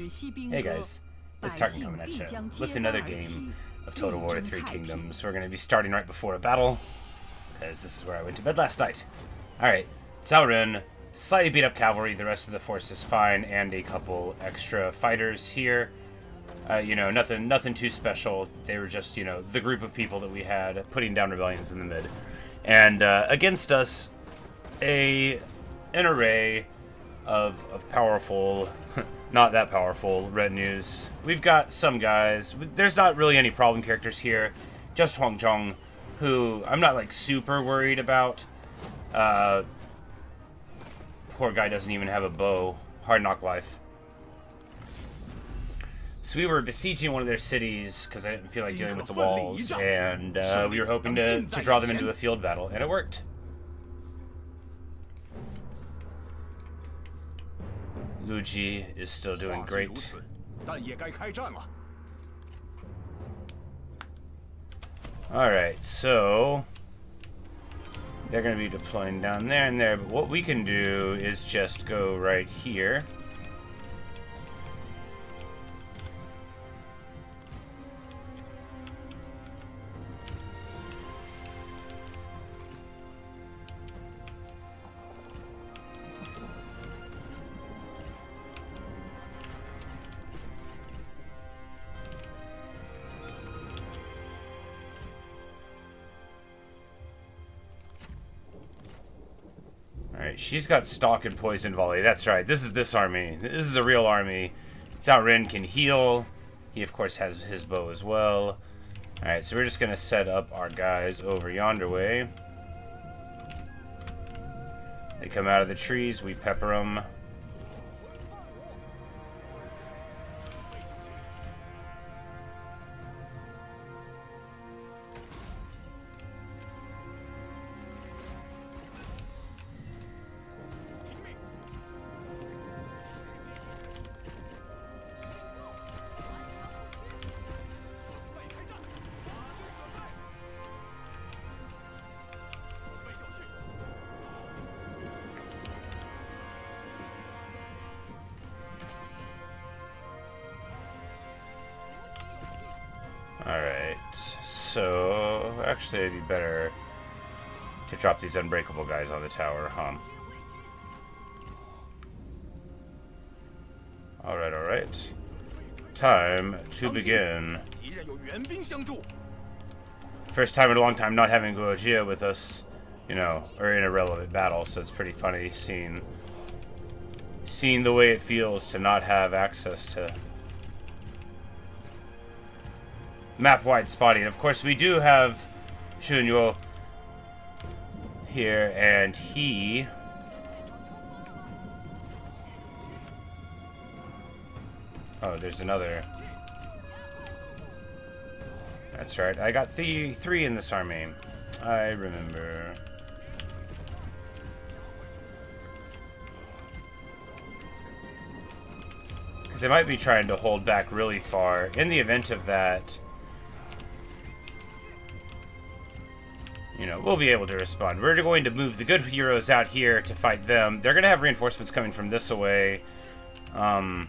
Hey guys, it's Tarkin coming at you with another game of Total War 3 Kingdoms. We're going to be starting right before a battle, because this is where I went to bed last night. Alright, Cao Ren, slightly beat up cavalry, the rest of the force is fine, and a couple extra fighters here. You know, nothing too special. They were just, you know, the group of people that we had putting down rebellions in the mid. And against us, an array of powerful, not that powerful retinues. We've got some guys. There's not really any problem characters here. Just Huang Zhong, who I'm not like super worried about. Poor guy doesn't even have a bow. Hard knock life. So we were besieging one of their cities because I didn't feel like dealing with the walls, and we were hoping to draw them into a field battle, and it worked. Lu Ji is still doing great. Alright, so they're going to be deploying down there and there, but what we can do is just go right here. Alright, she's got Stalk and Poison Volley. That's right, this is this army. This is a real army. Cao Ren can heal. He, of course, has his bow as well. Alright, so we're just going to set up our guys over yonder way. They come out of the trees, we pepper them. Alright, so actually it'd be better to drop these unbreakable guys on the tower, huh? Alright. Time to begin. First time in a long time not having Guojia with us, you know, or in a relevant battle, so it's pretty funny seeing the way it feels to not have access to map-wide spotting. Of course, we do have Shu-Han here, and he... Oh, there's another. That's right. I got three in this army. I remember. Because they might be trying to hold back really far. In the event of that, you know, we'll be able to respond. We're going to move the good heroes out here to fight them. They're going to have reinforcements coming from this away. We're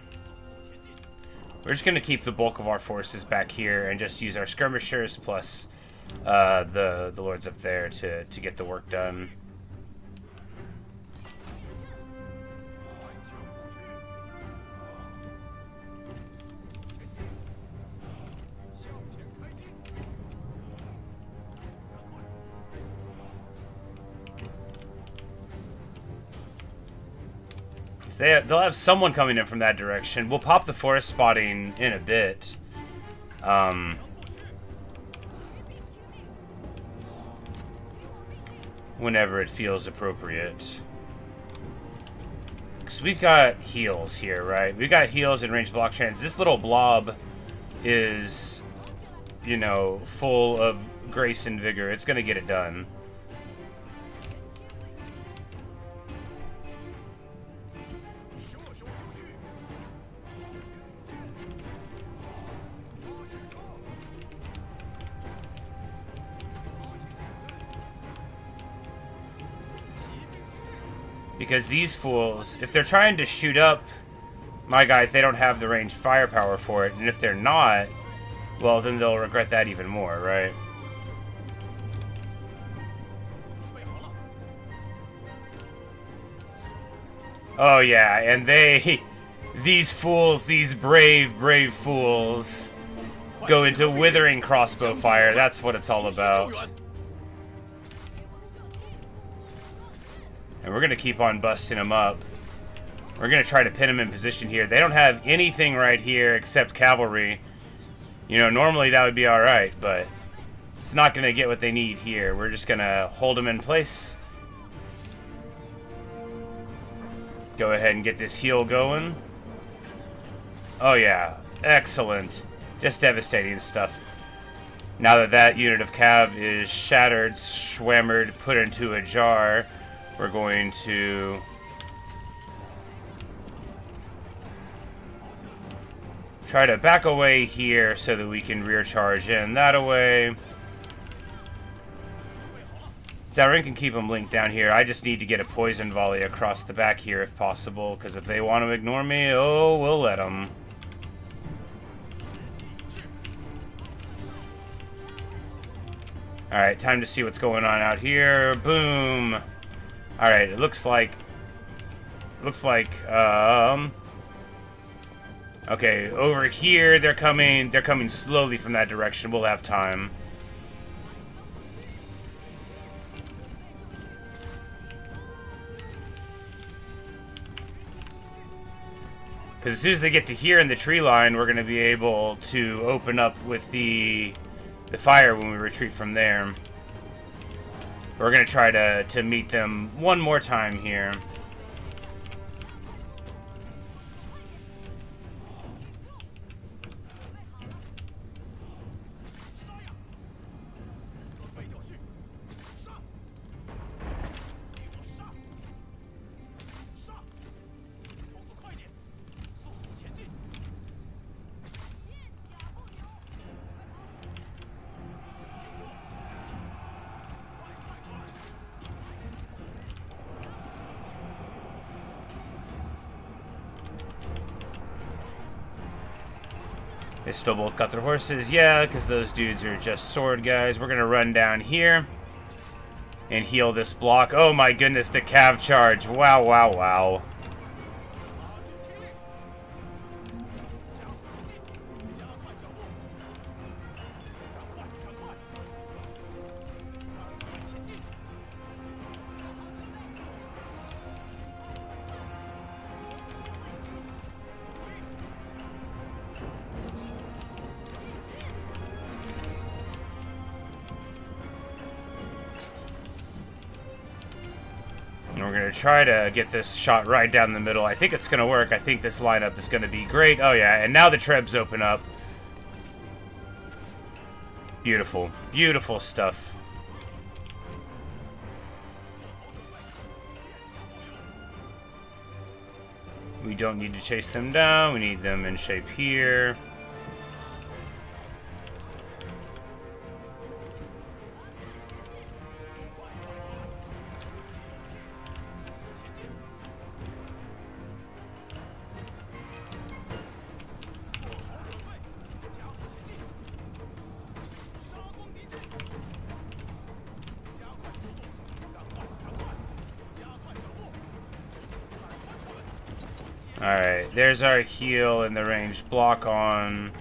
just going to keep the bulk of our forces back here and just use our skirmishers plus the lords up there to get the work done. They'll have someone coming in from that direction. We'll pop the forest spotting in a bit. Whenever it feels appropriate. Because we've got heals here, right? We've got heals and ranged block trans. This little blob is, you know, full of grace and vigor. It's going to get it done. Because these fools, if they're trying to shoot up my guys, they don't have the ranged firepower for it, and if they're not, well, then they'll regret that even more, right? Oh yeah, and these fools, these brave, brave fools, go into withering crossbow fire. That's what it's all about. And we're gonna keep on busting them up. We're gonna try to pin them in position here. They don't have anything right here except cavalry. You know, normally that would be alright, but it's not gonna get what they need here. We're just gonna hold them in place. Go ahead and get this heal going. Oh yeah, excellent. Just devastating stuff. Now that that unit of cav is shattered, schwammered, put into a jar, we're going to try to back away here so that we can rear charge in that away. Zarin can keep them linked down here. I just need to get a poison volley across the back here if possible, because if they want to ignore me, oh, we'll let them. Alright, time to see what's going on out here. Boom! Alright, it looks like... Okay, over here, they're coming slowly from that direction. We'll have time. Because as soon as they get to here in the tree line, we're going to be able to open up with the fire when we retreat from there. We're going to try to meet them one more time here. They still both got their horses. Yeah, because those dudes are just sword guys. We're going to run down here and heal this block. Oh my goodness, the cav charge. Wow, wow, wow. We're going to try to get this shot right down the middle. I think it's going to work. I think this lineup is going to be great. Oh, yeah. And now the trebs open up. Beautiful. Beautiful stuff. We don't need to chase them down. We need them in shape here. Alright, there's our heal and the ranged block on.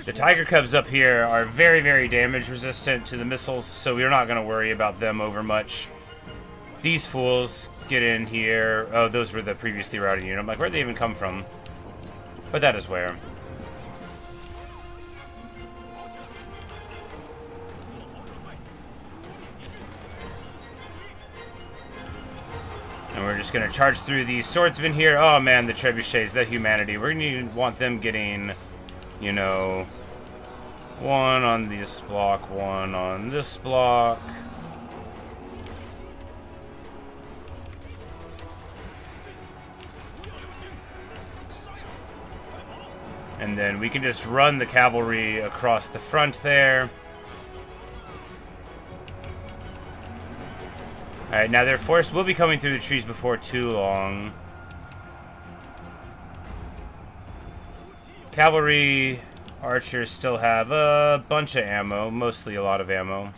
The Tiger Cubs up here are very, very damage resistant to the missiles, so we're not going to worry about them over much. These fools get in here. Oh, those were the previously routed unit. I'm like, where'd they even come from? But that is where. And we're just going to charge through these swordsmen here. Oh, man, the trebuchets, the humanity. We're going to want them getting, you know, one on this block, one on this block. And then we can just run the cavalry across the front there. Alright, now their force will be coming through the trees before too long. Cavalry archers still have a bunch of ammo, mostly a lot of ammo.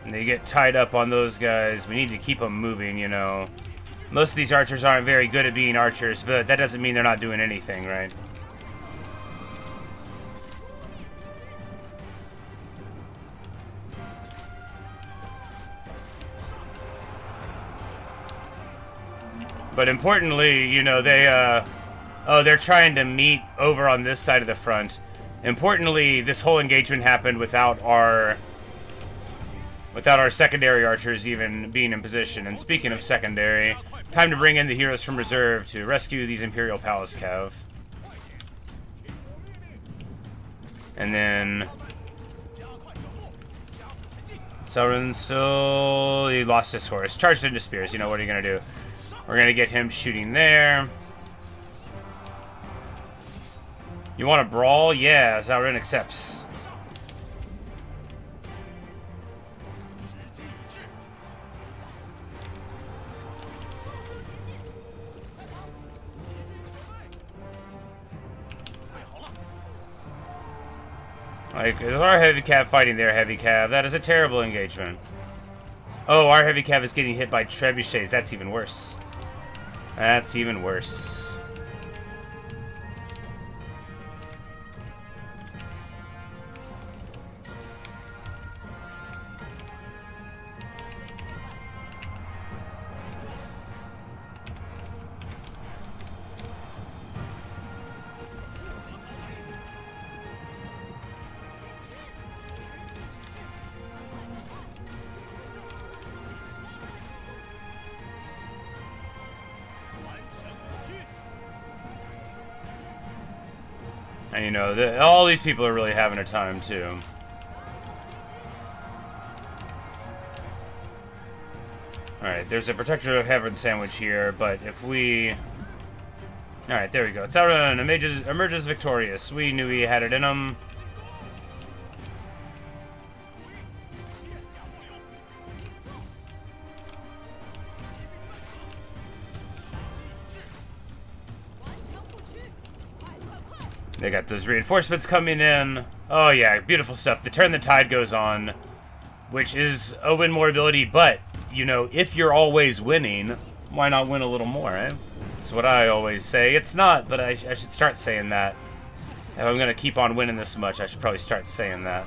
And they get tied up on those guys. We need to keep them moving, you know. Most of these archers aren't very good at being archers, but that doesn't mean they're not doing anything, right? But importantly, you know, they're trying to meet over on this side of the front. Importantly, this whole engagement happened without our secondary archers even being in position. And speaking of secondary, time to bring in the heroes from reserve to rescue these Imperial Palace Cav. And then Sauron still, he lost his horse. Charged into spears, you know, what are you gonna do? We're gonna get him shooting there. You want a brawl? Yeah, Sauron accepts. Like, is our heavy cav fighting their heavy cav? That is a terrible engagement. Oh, our heavy cav is getting hit by trebuchets. That's even worse. That's even worse. And you know, all these people are really having a time too. Alright, there's a Protector of Heaven sandwich here, but if we... Alright, there we go. Sauron emerges victorious. We knew he had it in him. They got those reinforcements coming in. Oh yeah, beautiful stuff. The Turn the Tide goes on, which is a win more ability, but, you know, if you're always winning, why not win a little more, eh? That's what I always say. It's not, but I should start saying that. If I'm gonna keep on winning this much, I should probably start saying that.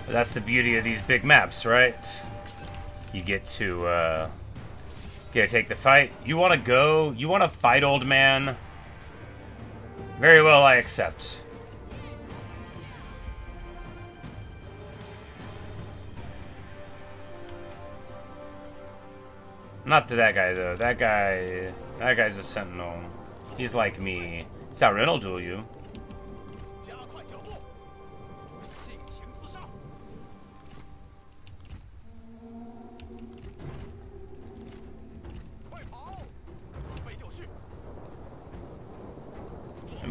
That's the beauty of these big maps, right? You get to take the fight. You want to go? You want to fight, old man? Very well, I accept. Not to that guy though. That guy's a sentinel. He's like me. Sauron will duel you.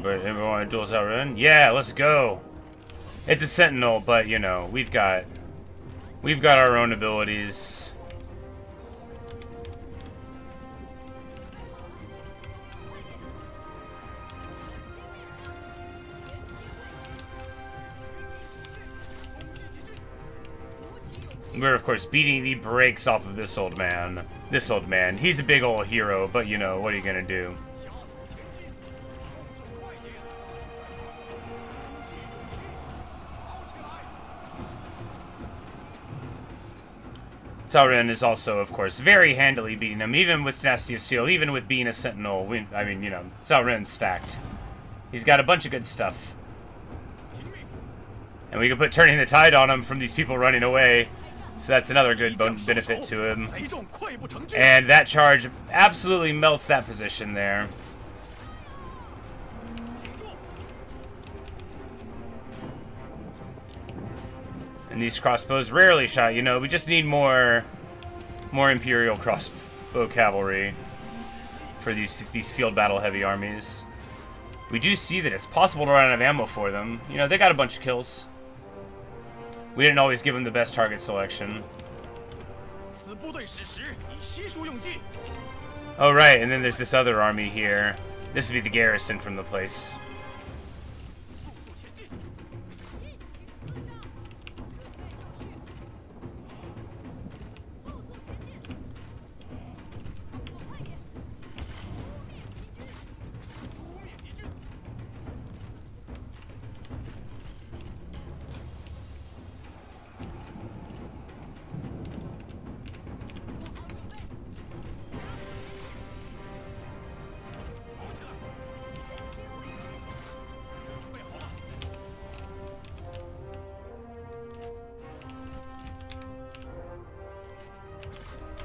But everyone want to duel Sauron? Yeah, let's go. It's a sentinel, but you know, we've got our own abilities. We're of course beating the brakes off of this old man. This old man, he's a big old hero, but you know, what are you gonna do? Cao Ren is also, of course, very handily beating him, even with Nasty of Steel, even with being a Sentinel. I mean, you know, Cao Ren's stacked. He's got a bunch of good stuff. And we can put Turning the Tide on him from these people running away. So that's another good benefit to him. And that charge absolutely melts that position there. And these crossbows rarely shot, you know, we just need more Imperial crossbow cavalry for these field battle heavy armies. We do see that it's possible to run out of ammo for them. You know, they got a bunch of kills. We didn't always give them the best target selection. Oh right, and then there's this other army here. This would be the garrison from the place.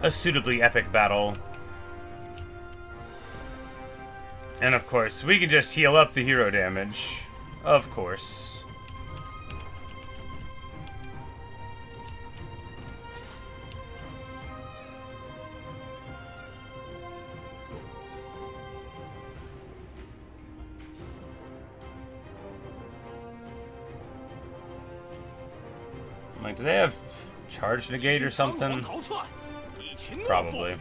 A suitably epic battle. And of course, we can just heal up the hero damage. Of course. Like, do they have charge negate or something? Probably.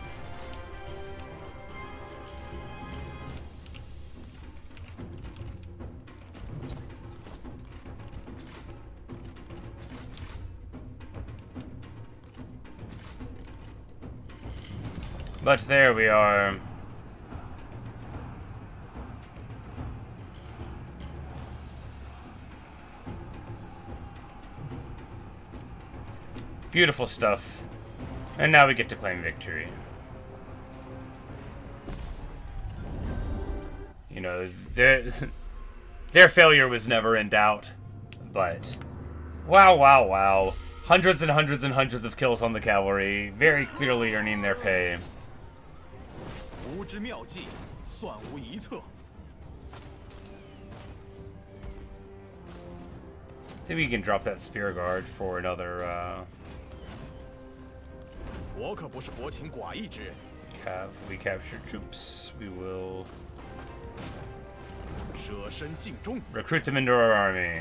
But there we are. Beautiful stuff. And now we get to claim victory. You know, their failure was never in doubt. But, wow, wow, wow. Hundreds and hundreds and hundreds of kills on the cavalry. Very clearly earning their pay. I think we can drop that spear guard for another, we capture troops. We will recruit them into our army.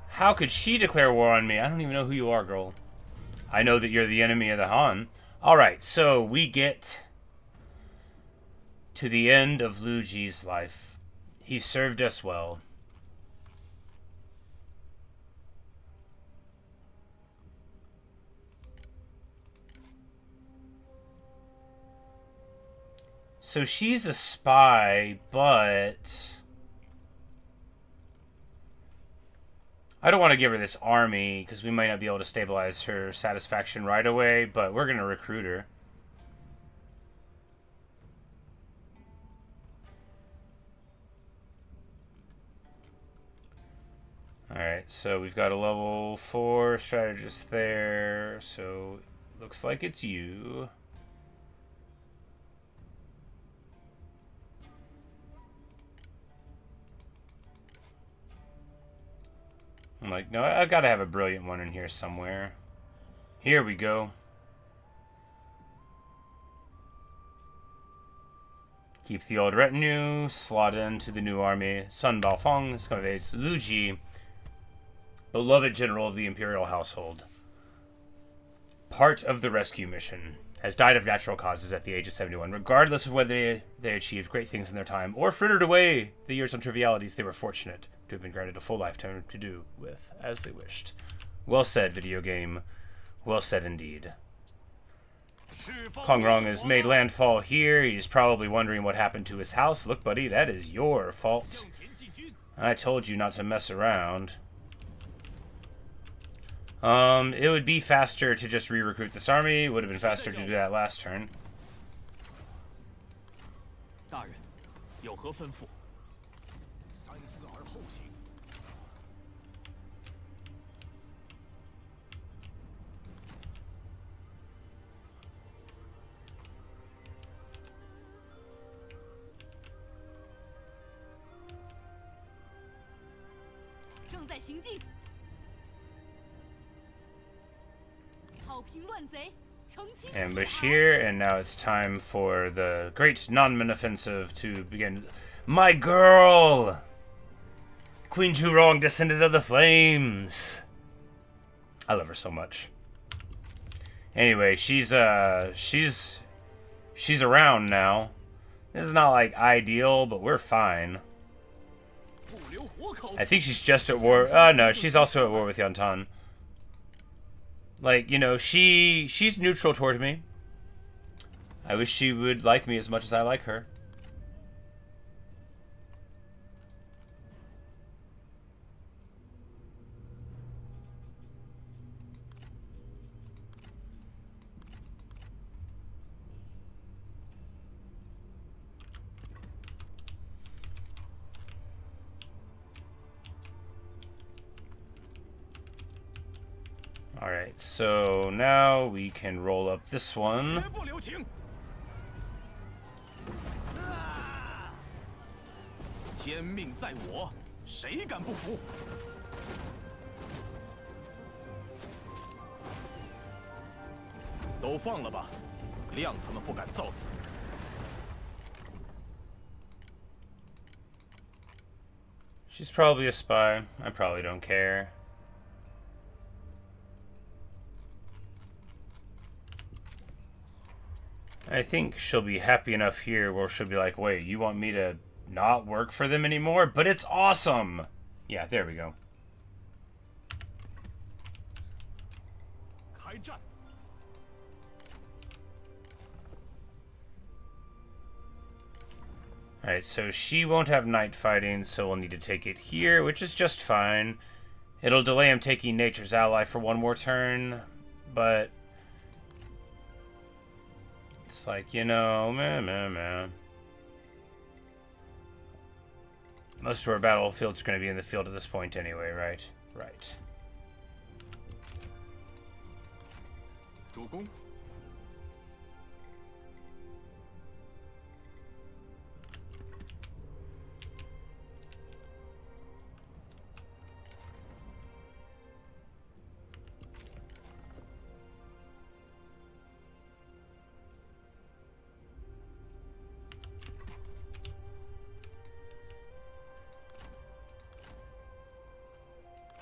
How could she declare war on me? I don't even know who you are, girl. I know that you're the enemy of the Han. Alright, so we get to the end of Lu Ji's life. He served us well. So she's a spy, but I don't want to give her this army because we might not be able to stabilize her satisfaction right away, but we're going to recruit her. Alright, so we've got a level 4 strategist there, so looks like it's you. I'm like, no, I've got to have a brilliant one in here somewhere. Here we go. Keep the old retinue, slot into the new army. Sun Baofeng excavates Lu Ji, beloved general of the imperial household. Part of the rescue mission. Has died of natural causes at the age of 71. Regardless of whether they achieved great things in their time or frittered away the years on trivialities, they were fortunate to have been granted a full lifetime to do with as they wished. Well said, video game. Well said indeed. Kong Rong has made landfall here. He's probably wondering what happened to his house. Look, buddy, that is your fault. I told you not to mess around. It would be faster to just re-recruit this army. It would have been faster to do that last turn. 大人，有何吩咐？三思而后行。正在行进。好评乱贼。 Ambush here, and now it's time for the great non-min offensive to begin. My girl! Queen Zhurong, descendant of the flames! I love her so much. Anyway, she's around now. This is not, like, ideal, but we're fine. I think she's just at war. No, she's also at war with Yantan. Like, you know, she's neutral toward me. I wish she would like me as much as I like her. Alright, so now we can roll up this one. 天命在我，谁敢不服？都放了吧，谅他们不敢造次。 She's probably a spy. I probably don't care. I think she'll be happy enough here where she'll be like, wait, you want me to not work for them anymore? But it's awesome! Yeah, there we go. Alright, so she won't have night fighting, so we'll need to take it here, which is just fine. It'll delay him taking Nature's Ally for one more turn, but... It's like, you know, meh. Most of our battlefields are going to be in the field at this point anyway, right? Right. 主公。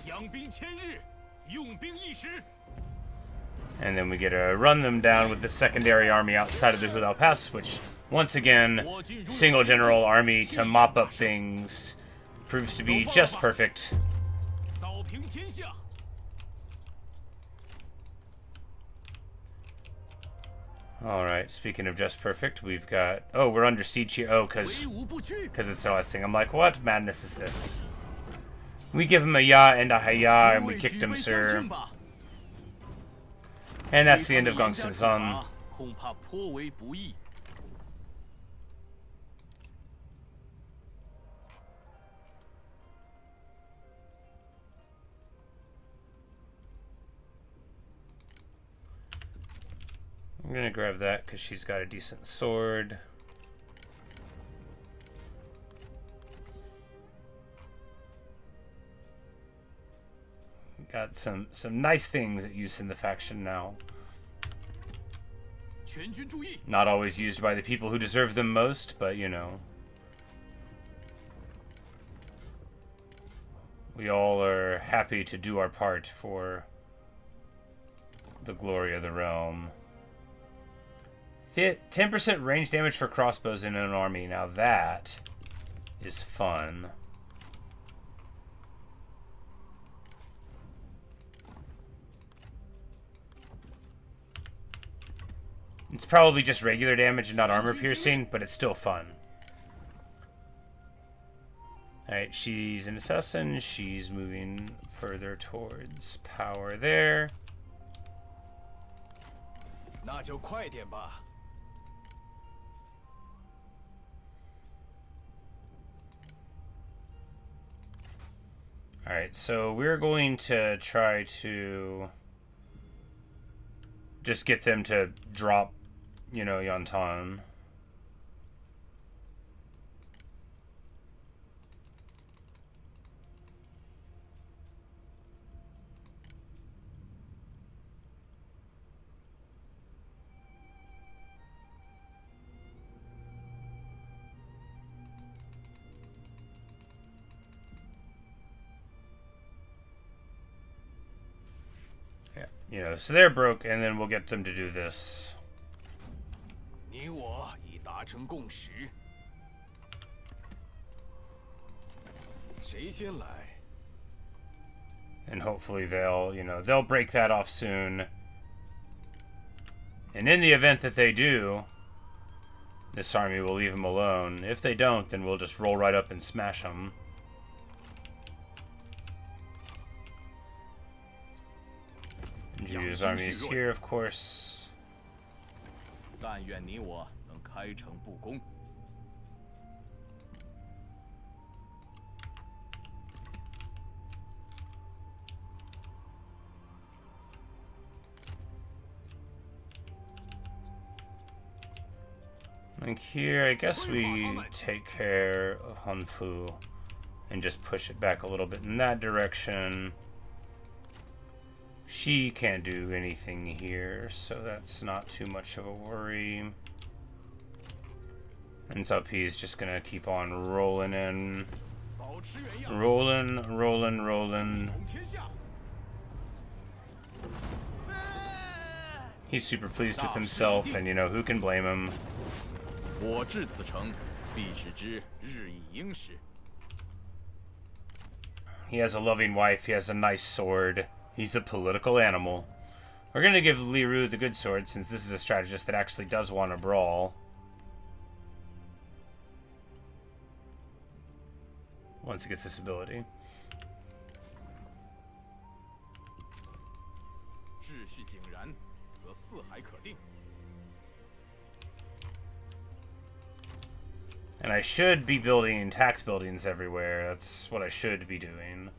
养兵千日，用兵一时。 And then we get to run them down with the secondary army outside of the Hulao Pass, which, once again, single general army to mop up things proves to be just perfect. 扫平天下。 Alright, speaking of just perfect, we've got... Oh, we're under siege here. Oh, because it's the last thing. I'm like, what madness is this? We give him a ya and a haya, and we kicked him, sir. And that's the end of Gongsun Sun. I'm gonna grab that because she's got a decent sword. Got some nice things at use in the faction now. Not always used by the people who deserve them most, but you know. We all are happy to do our part for the glory of the realm. 10% range damage for crossbows in an army. Now that is fun. It's probably just regular damage and not armor piercing, but it's still fun. Alright, she's an assassin. She's moving further towards power there. 那就快点吧。 Alright, so we're going to try to just get them to drop, you know, Yantan. You know, so they're broke, and then we'll get them to do this. 你我已达成共识。谁先来？ And hopefully they'll, you know, they'll break that off soon. And in the event that they do, this army will leave them alone. If they don't, then we'll just roll right up and smash them. Ju's army is here, of course. 但愿你我能开诚布公。 Like here, I guess we take care of Hanfu and just push it back a little bit in that direction. She can't do anything here, so that's not too much of a worry. And Cao Pi is just gonna keep on rolling in. Rolling, rolling, rolling. He's super pleased with himself, and you know, who can blame him? 我至此城，必使之日以应时。 He has a loving wife, he has a nice sword. He's a political animal. We're going to give Li Ru the good sword, since this is a strategist that actually does want to brawl. Once he gets this ability. 秩序井然，则四海可定。 And I should be building tax buildings everywhere. That's what I should be doing.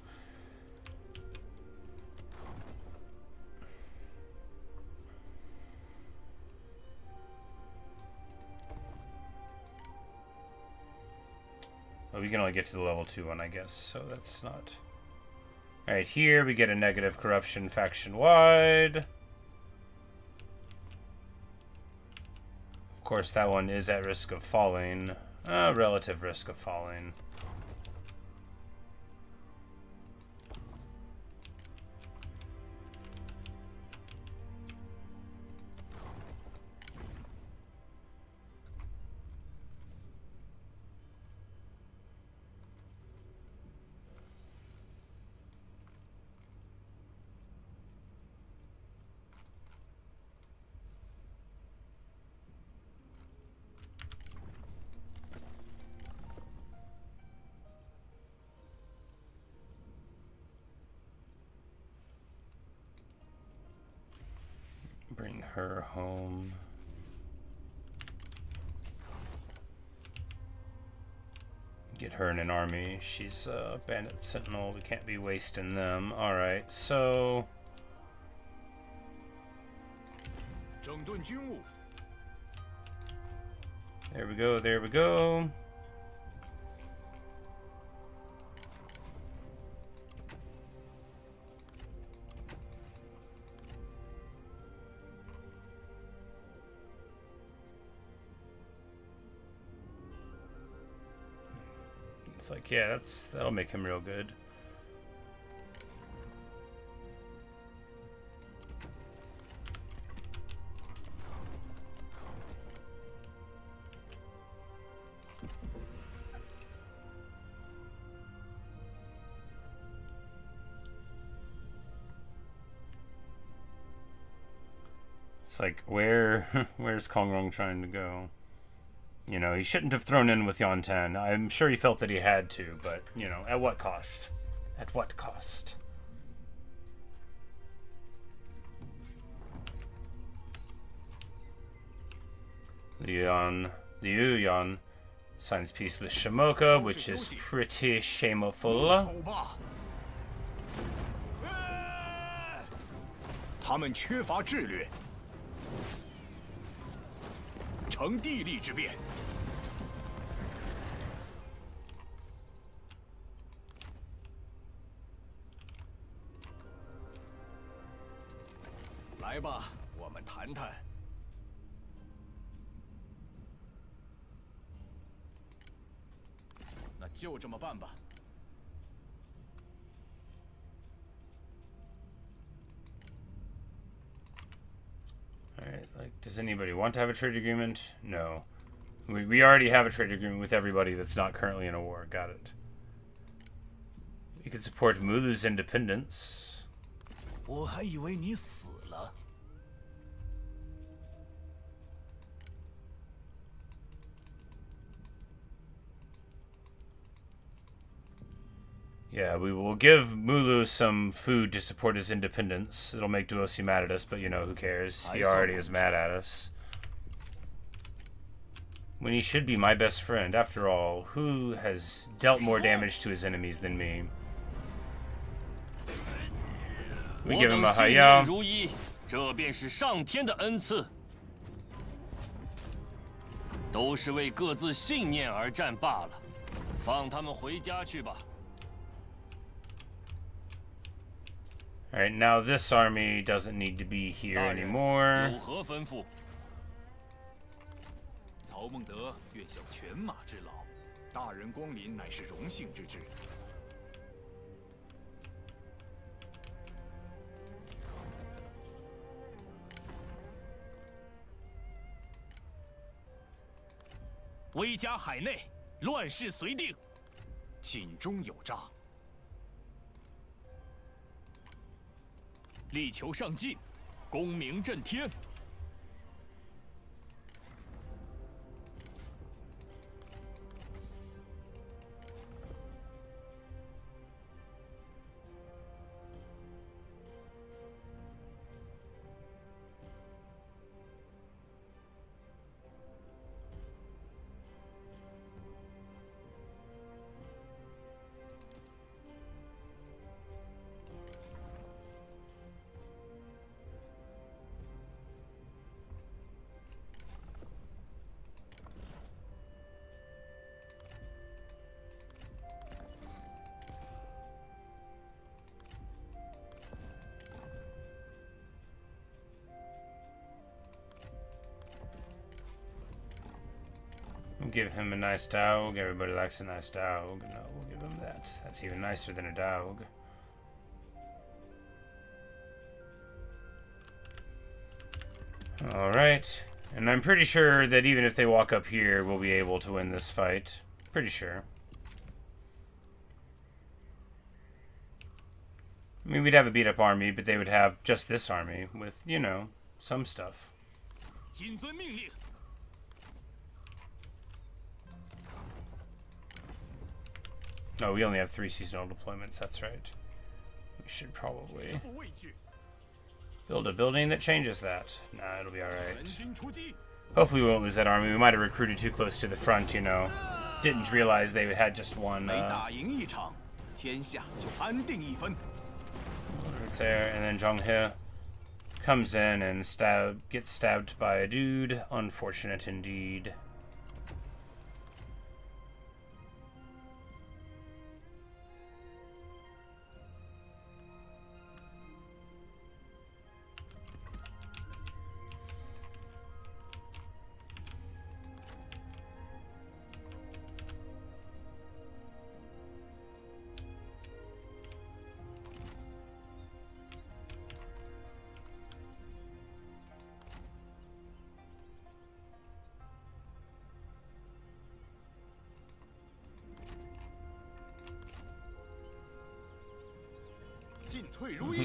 Well, we can only get to the level 2 one, I guess, so that's not... Alright, here we get a negative corruption faction-wide. Of course, that one is at risk of falling. Relative risk of falling. Bring her home. Get her in an army. She's a bandit sentinel. We can't be wasting them. Alright, so... 整顿军务。 There we go, there we go. It's like, yeah, that'll make him real good. It's like, where's Kongrong trying to go? You know, he shouldn't have thrown in with Yontan. I'm sure he felt that he had to, but, you know, at what cost? At what cost? Liu Yan signs peace with Shamoka, which is pretty shameful. 他们缺乏智略，成地利之变。来吧，我们谈谈。那就这么办吧。 Alright, like, does anybody want to have a trade agreement? No. We already have a trade agreement with everybody that's not currently in a war. Got it. We could support Mulu's independence. 我还以为你死了。 Yeah, we will give Mulu some food to support his independence. It'll make Duosi mad at us, but you know, who cares? He already is mad at us. When he should be my best friend. After all, who has dealt more damage to his enemies than me? We give him a Hayao. 如一，这便是上天的恩赐，都是为各自信念而战罢了。放他们回家去吧。 Alright, now this army doesn't need to be here anymore. 有何吩咐？曹孟德愿效犬马之劳。大人光临乃是荣幸之至。威加海内，乱世随定。尽忠有诈。 力求上进，功名震天。We'll give him a nice dog. Everybody likes a nice dog. No, we'll give him that. That's even nicer than a dog. Alright. And I'm pretty sure that even if they walk up here, we'll be able to win this fight. Pretty sure. I mean, we'd have a beat-up army, but they would have just this army with, you know, some stuff. 谨遵命令。 Oh, we only have 3 seasonal deployments, that's right. We should probably build a building that changes that. Nah, it'll be alright. Hopefully we won't lose that army. We might have recruited too close to the front, you know. Didn't realize they had just one. 每打赢一场，天下就安定一分。 It's there, and then Zhonghe comes in and gets stabbed by a dude. Unfortunate indeed.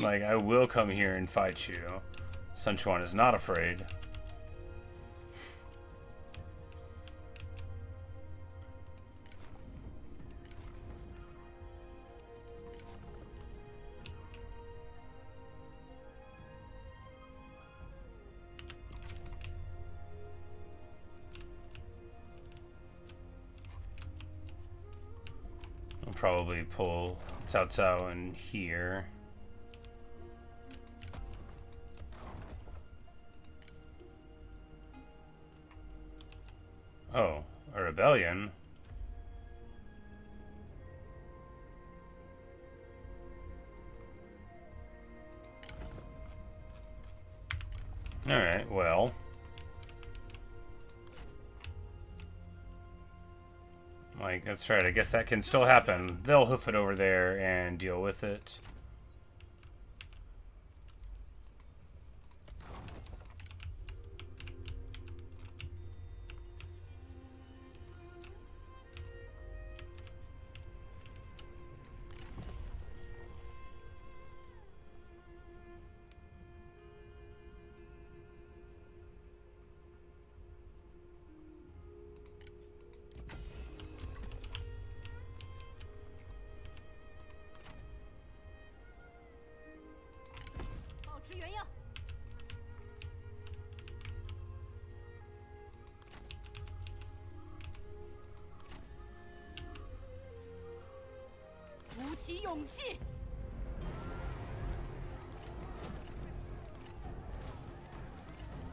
Like, I will come here and fight you. Sun Quan is not afraid. probably pull Cao Cao in here. Oh, a rebellion. Alright, well. Like, that's right, I guess that can still happen. They'll hoof it over there and deal with it.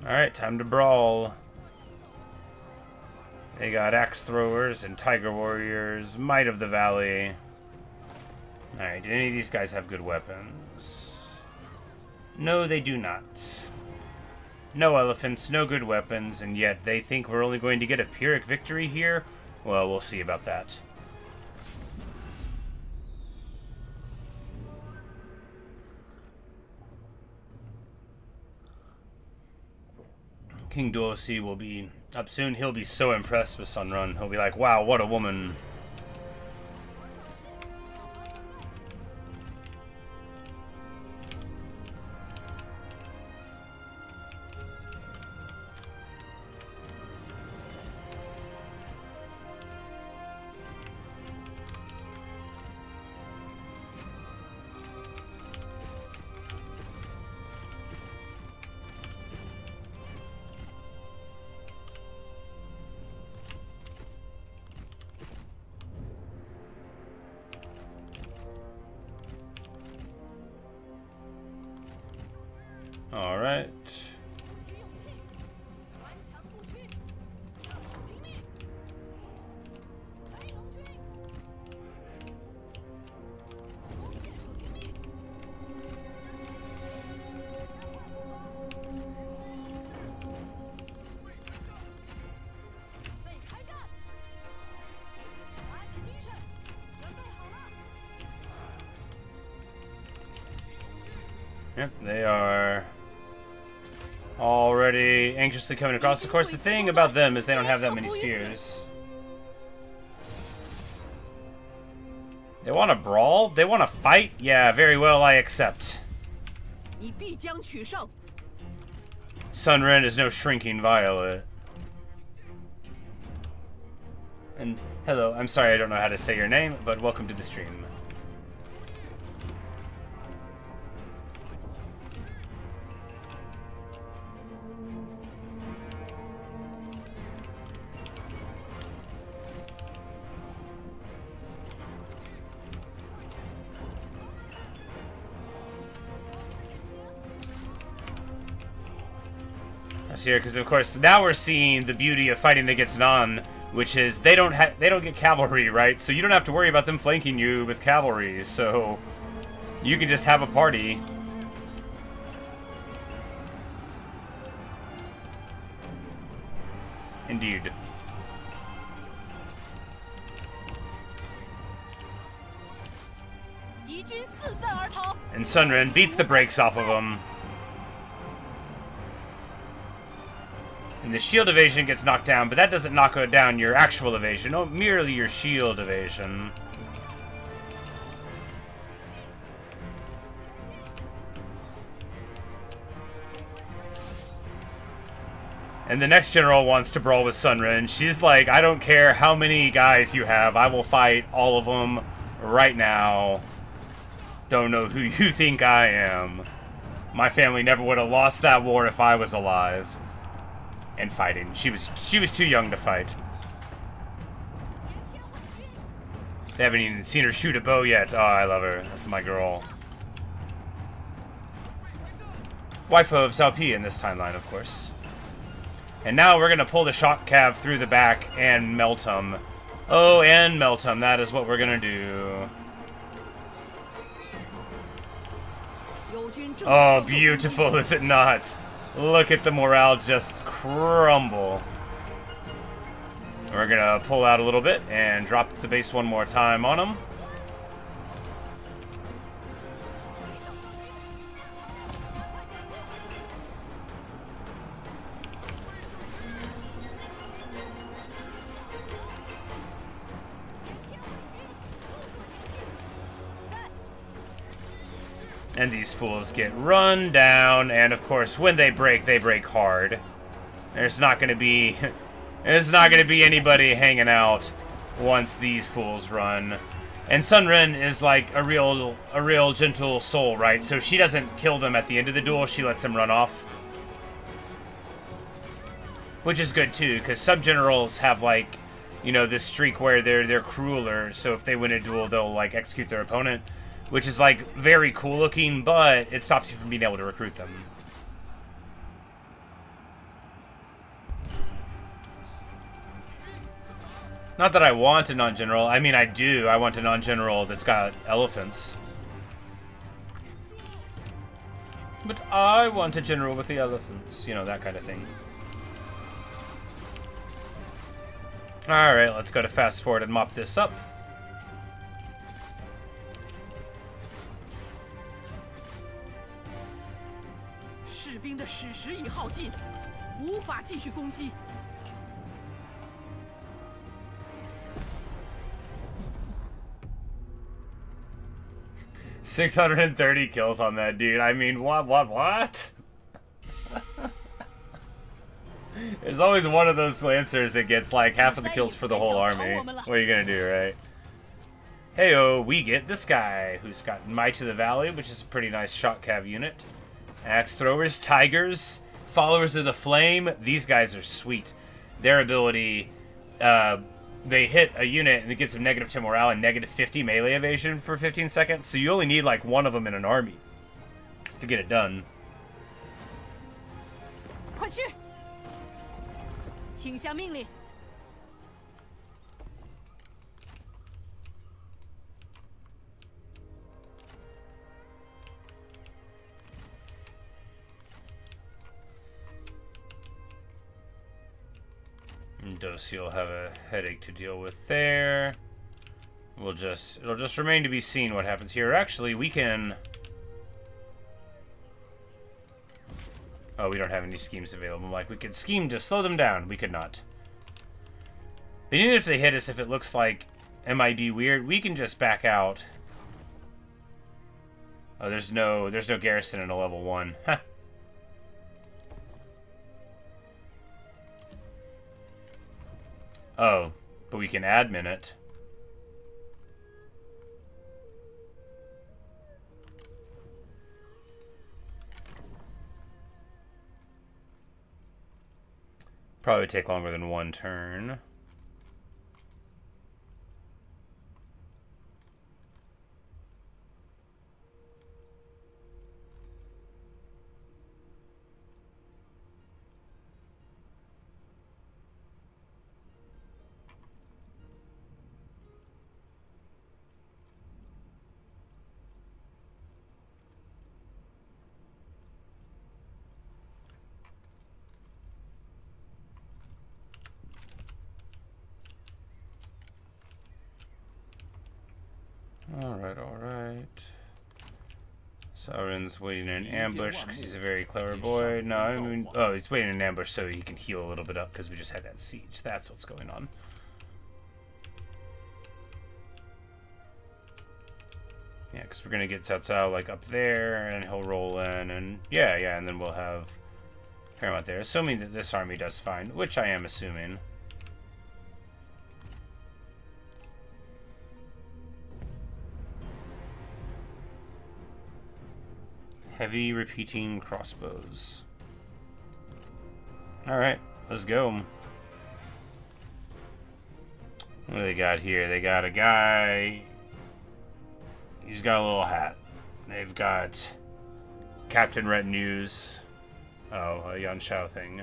Alright, time to brawl. They got axe throwers and tiger warriors, might of the valley. Alright, do any of these guys have good weapons? No, they do not. No elephants, no good weapons, and yet they think we're only going to get a Pyrrhic victory here? Well, we'll see about that. King Duosi will be up soon. He'll be so impressed with Sun Run. He'll be like, wow, what a woman. All right. Yep, they are already anxiously coming across. Of course, the thing about them is they don't have that many spears. They want to brawl? They want to fight? Yeah, very well, I accept. Sun Ren is no shrinking violet. And hello, I'm sorry I don't know how to say your name, but welcome to the stream. Here, because of course now we're seeing the beauty of fighting against Nan, which is they don't get cavalry, right? So you don't have to worry about them flanking you with cavalry. So you can just have a party. Indeed. And Sun Ren beats the brakes off of them. And the shield evasion gets knocked down, but that doesn't knock down your actual evasion, oh, merely your shield evasion. And the next general wants to brawl with Sun Ren. She's like, I don't care how many guys you have, I will fight all of them right now. Don't know who you think I am. My family never would have lost that war if I was alive. And fighting. She was too young to fight. They haven't even seen her shoot a bow yet. Oh, I love her. That's my girl. Wife of Cao Pi in this timeline, of course. And now we're going to pull the shock cav through the back and melt him. Oh, and melt him. That is what we're going to do. Oh, beautiful, is it not? Look at the morale just crumble. We're going to pull out a little bit and drop the base one more time on him. And these fools get run down, and of course, when they break hard. There's not gonna be anybody hanging out once these fools run. And Sun Ren is like a real gentle soul, right? So she doesn't kill them at the end of the duel, she lets them run off. Which is good too, because sub-generals have like, you know, this streak where they're crueler, so if they win a duel, they'll like execute their opponent. Which is, like, very cool looking, but it stops you from being able to recruit them. Not that I want a non-general. I mean, I do. I want a non-general that's got elephants. But I want a general with the elephants. You know, that kind of thing. Alright, let's go to fast forward and mop this up. $630 kills on that dude. I mean, what? There's always one of those Lancers that gets like half of the kills for the whole army. What are you gonna do, right? Heyo, we get this guy who's got Might of the Valley, which is a pretty nice shock cav unit. Axe throwers, tigers, followers of the flame. These guys are sweet. Their ability, they hit a unit and it gets them -10 morale and -50 melee evasion for 15 seconds. So you only need like one of them in an army to get it done. 快去！请下命令。 Dosi will have a headache to deal with there. It'll just remain to be seen what happens here. Actually, we can... Oh, we don't have any schemes available. Like, we could scheme to slow them down. We could not. But even if they hit us, if it looks like MIB weird, we can just back out. Oh, there's no garrison in a level 1. Huh. Oh, but we can admin it. Probably take longer than one turn. Alright. Sauron's waiting in an ambush because he's a very clever boy. No, I mean... Oh, he's waiting in an ambush so he can heal a little bit up because we just had that siege. That's what's going on. Yeah, because we're going to get Cao Cao, like, up there, and he'll roll in, and... Yeah, and then we'll have Paramount there. Assuming that this army does fine, which I am assuming. Heavy repeating crossbows. Alright, let's go. What do they got here? They got a guy. He's got a little hat. They've got Captain Retinues. Oh, a Yan Shao thing.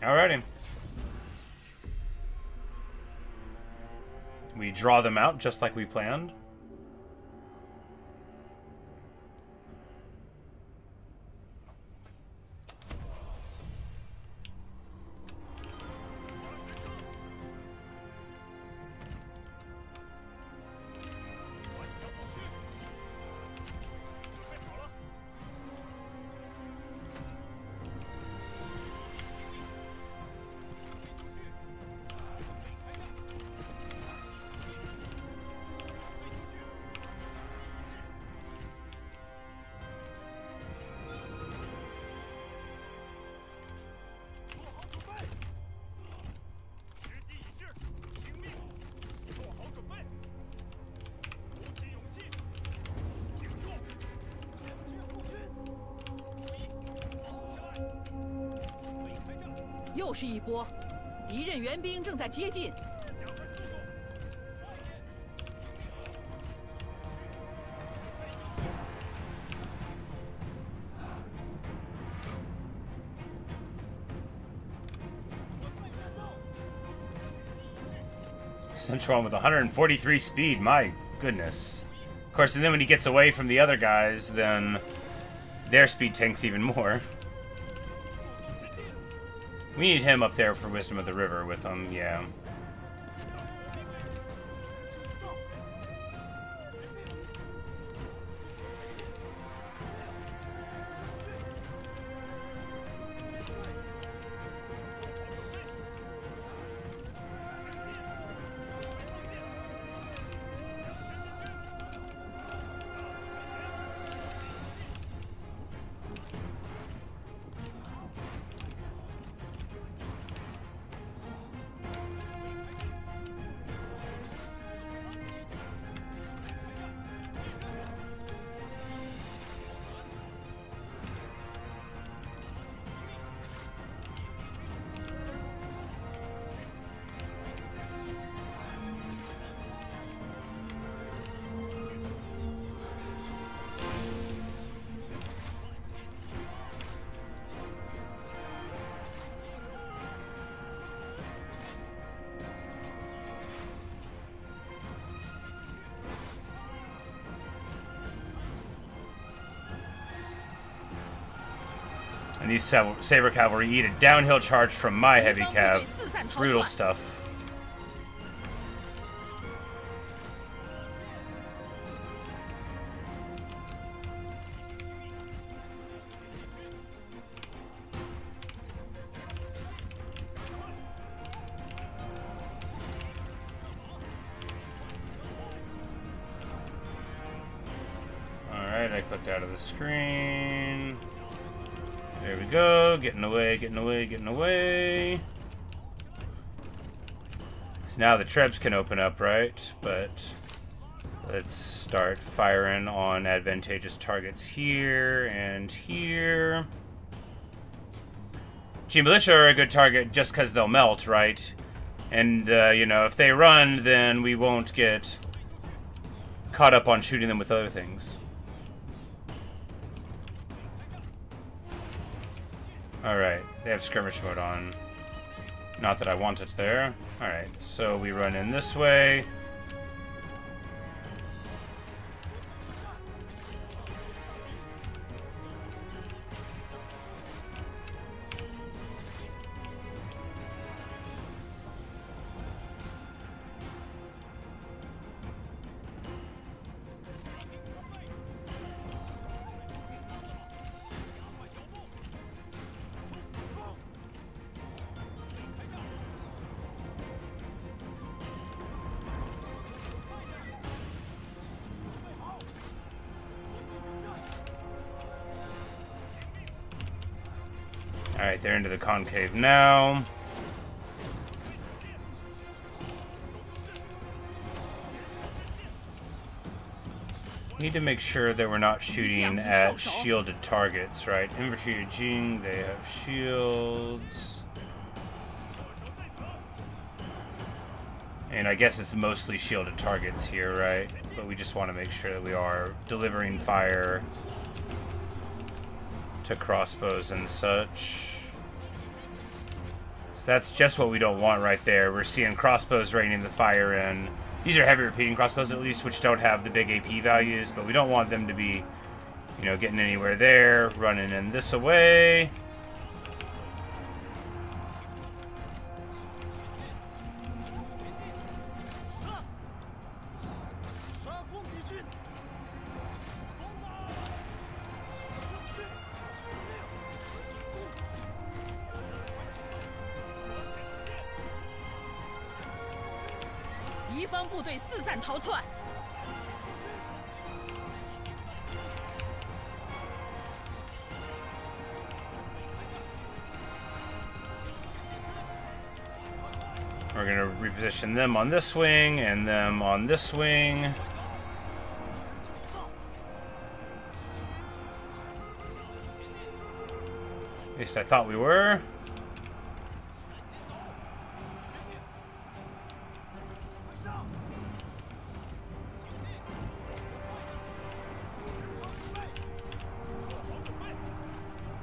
Alrighty. We draw them out just like we planned.又是一波，敌人援兵正在接近。Central with 143 speed, my goodness. Of course, and then when he gets away from the other guys, then their speed tanks even more. We need him up there for Wisdom of the River with him, yeah. And these Saber Cavalry eat a downhill charge from my heavy cav. Brutal stuff. Alright, I clicked out of the screen. There we go, getting away, getting away, getting away. So now the trebs can open up, right? But let's start firing on advantageous targets here and here. G Militia are a good target just because they'll melt, right? And, you know, if they run, then we won't get caught up on shooting them with other things. Alright, they have skirmish mode on. Not that I want it there. Alright, so we run in this way. Alright, they're into the concave now. Need to make sure that we're not shooting at shielded targets, right? Infantry Jing, they have shields. And I guess it's mostly shielded targets here, right? But we just want to make sure that we are delivering fire to crossbows and such. So that's just what we don't want right there. We're seeing crossbows raining the fire in. These are heavy repeating crossbows at least, which don't have the big AP values, but we don't want them to be, you know, getting anywhere there. Running in this away. We're going to reposition them on this wing and them on this wing. At least I thought we were.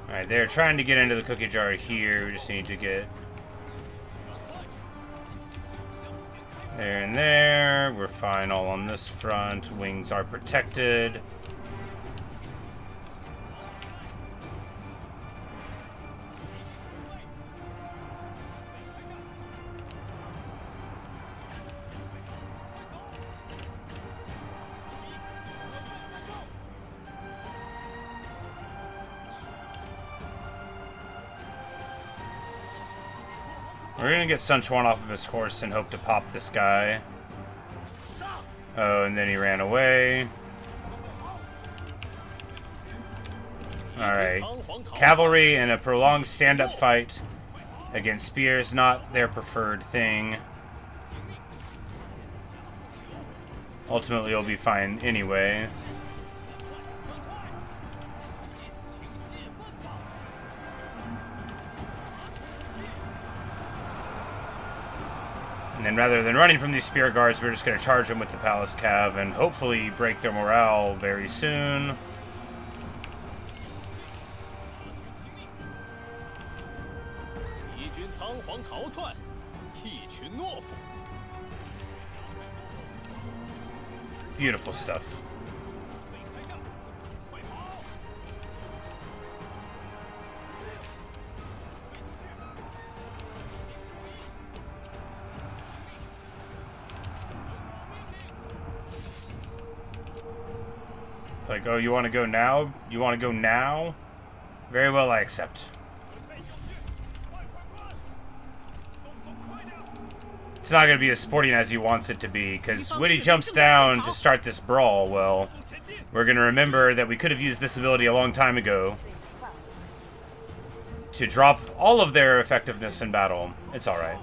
Alright, they're trying to get into the cookie jar here. We just need to get there and there. We're fine all on this front. Wings are protected. We're gonna get Sun Quan off of his horse and hope to pop this guy. Oh, and then he ran away. Alright. Cavalry in a prolonged stand-up fight against spears, not their preferred thing. Ultimately, it'll be fine anyway. And then rather than running from these spear guards, we're just going to charge them with the Palace Cav and hopefully break their morale very soon. Beautiful stuff. It's like, oh, you want to go now? You want to go now? Very well, I accept. It's not going to be as sporting as he wants it to be, because when he jumps down to start this brawl, well, we're going to remember that we could have used this ability a long time ago to drop all of their effectiveness in battle. It's alright.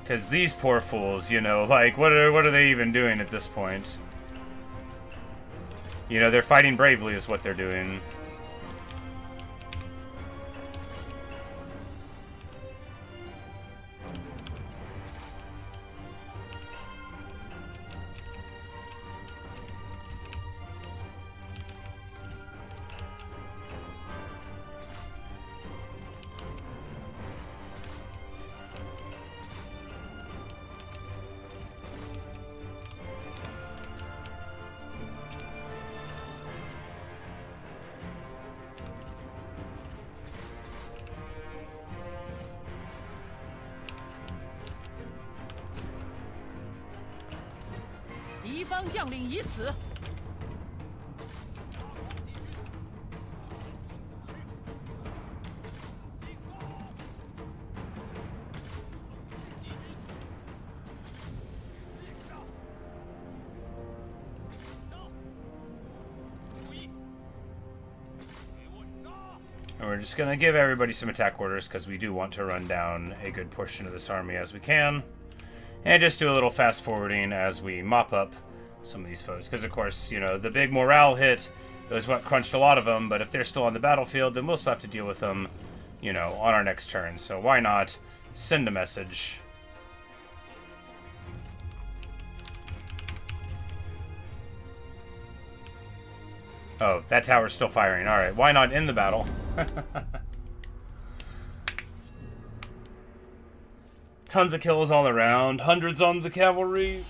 Because these poor fools, you know, like, what are they even doing at this point? You know, they're fighting bravely is what they're doing. And we're just going to give everybody some attack orders because we do want to run down a good portion of this army as we can. And just do a little fast forwarding as we mop up some of these foes. Because, of course, you know, the big morale hit was what crunched a lot of them. But if they're still on the battlefield, then we'll still have to deal with them, you know, on our next turn. So why not send a message? Oh, that tower's still firing. Alright, why not end the battle? Tons of kills all around. Hundreds on the cavalry.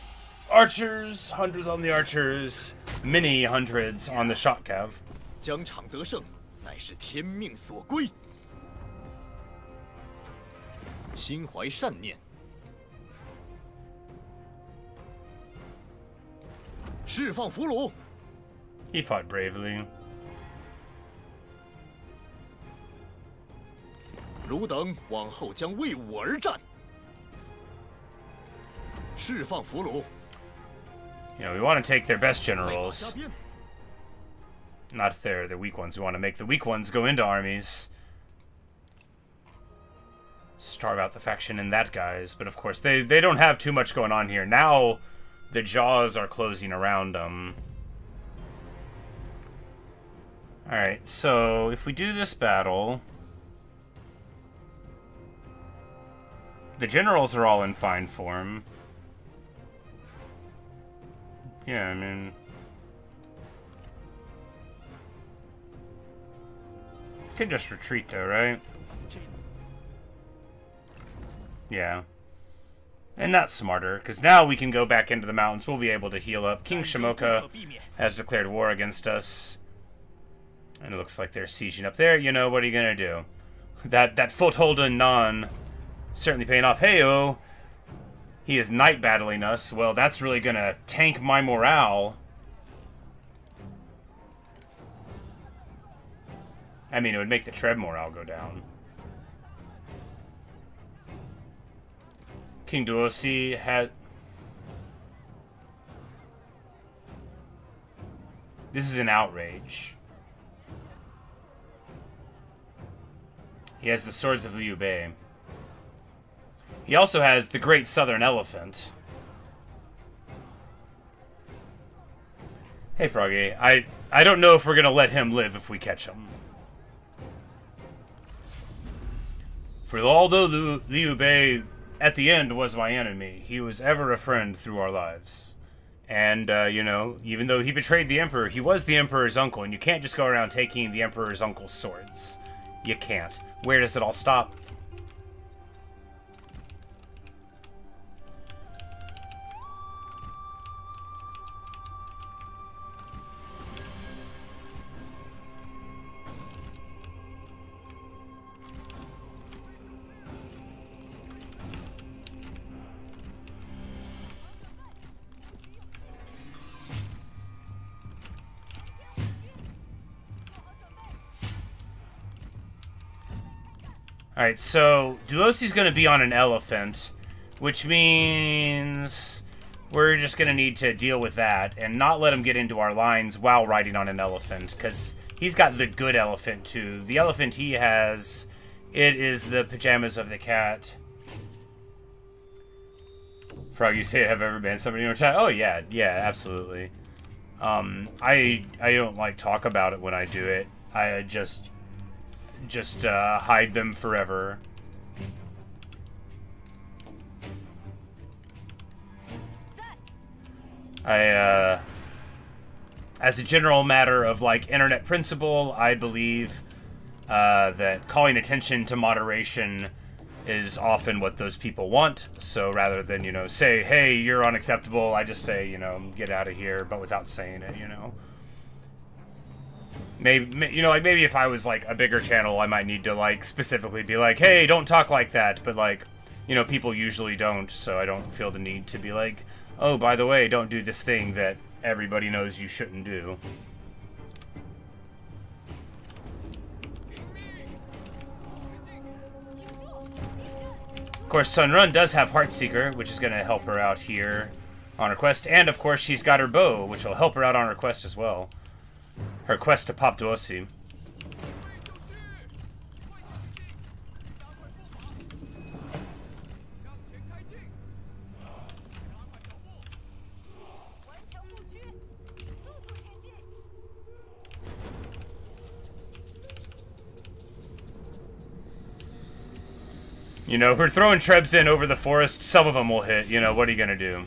Archers. Hundreds on the archers. Many hundreds on the shot cav. 疆场得胜，乃是天命所归。心怀善念，释放俘虏。 He fought bravely. 汝等往后将为我而战。释放俘虏。 You know, we want to take their best generals. Not the weak ones. We want to make the weak ones go into armies. Starve out the faction in that guise. But of course, they don't have too much going on here. Now, the jaws are closing around them. Alright, so if we do this battle... The generals are all in fine form. Yeah, I mean... Could just retreat though, right? Yeah. And that's smarter, because now we can go back into the mountains. We'll be able to heal up. King Shimoka has declared war against us. And it looks like they're sieging up there. You know, what are you going to do? That foothold in Nan certainly paying off. Hey-oh! He is night battling us. Well, that's really going to tank my morale. I mean, it would make the Treb morale go down. King Duosi had... This is an outrage. He has the Swords of Liu Bei. He also has the Great Southern Elephant. Hey, Froggy. I don't know if we're going to let him live if we catch him. For although Liu Bei, at the end, was my enemy, he was ever a friend through our lives. And, you know, even though he betrayed the Emperor, he was the Emperor's uncle, and you can't just go around taking the Emperor's uncle's swords. You can't. Where does it all stop? Alright, so Duosi's going to be on an elephant, which means we're just going to need to deal with that and not let him get into our lines while riding on an elephant, because he's got the good elephant too. The elephant he has, it is the pajamas of the cat. Frog, you say, have ever banned somebody in your chat? Oh yeah, absolutely. I don't like talk about it when I do it. I just hide them forever. As a general matter of, like, internet principle, I believe that calling attention to moderation is often what those people want. So rather than, you know, say, hey, you're unacceptable, I just say, you know, get out of here, but without saying it, you know. Maybe, you know, like, maybe if I was, like, a bigger channel, I might need to, like, specifically be like, hey, don't talk like that. But, like, you know, people usually don't, so I don't feel the need to be like, oh, by the way, don't do this thing that everybody knows you shouldn't do. Of course, Sun Run does have Heartseeker, which is going to help her out here on her quest. And, of course, she's got her bow, which will help her out on her quest as well. Her quest to pop Duosi. You know, we're throwing trebs in over the forest. Some of them will hit. You know, what are you gonna do?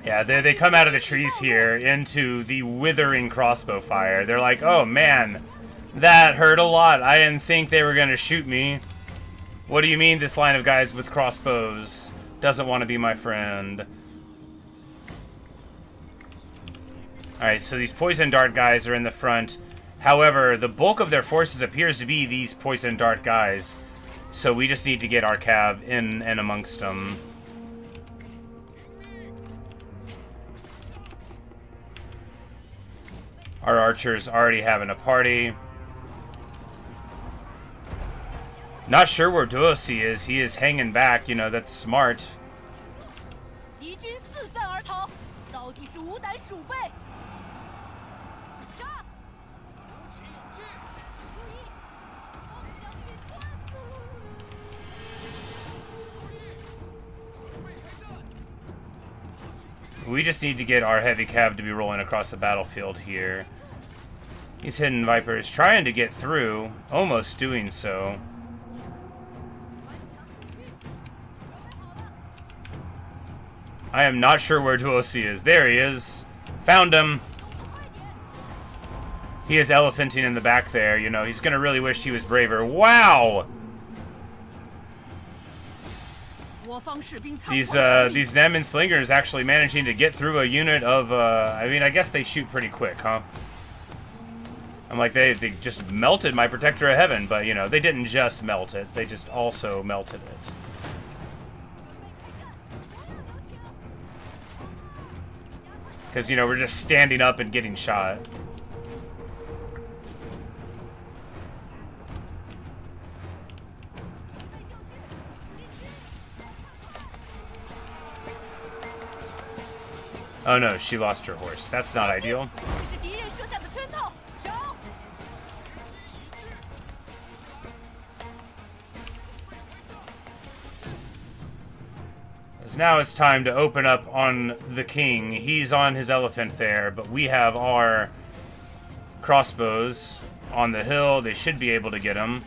Yeah, they come out of the trees here into the withering crossbow fire. They're like, oh man, that hurt a lot. I didn't think they were going to shoot me. What do you mean this line of guys with crossbows doesn't want to be my friend? Alright, so these poison dart guys are in the front. However, the bulk of their forces appears to be these poison dart guys. So we just need to get our cav in and amongst them. Our archer's already having a party. Not sure where Duosi is. He is hanging back, you know, that's smart. We just need to get our heavy cav to be rolling across the battlefield here. These hidden vipers trying to get through, almost doing so. I am not sure where Duosi is. There he is. Found him. He is elephanting in the back there. You know, he's gonna really wish he was braver. Wow! These Neman slingers actually managing to get through a unit of, I mean, I guess they shoot pretty quick, huh? I'm like, they just melted my Protector of Heaven, but, you know, they didn't just melt it. They just also melted it. Because, you know, we're just standing up and getting shot. Oh no, she lost her horse. That's not ideal. Now it's time to open up on the king. He's on his elephant there, but we have our crossbows on the hill. They should be able to get him.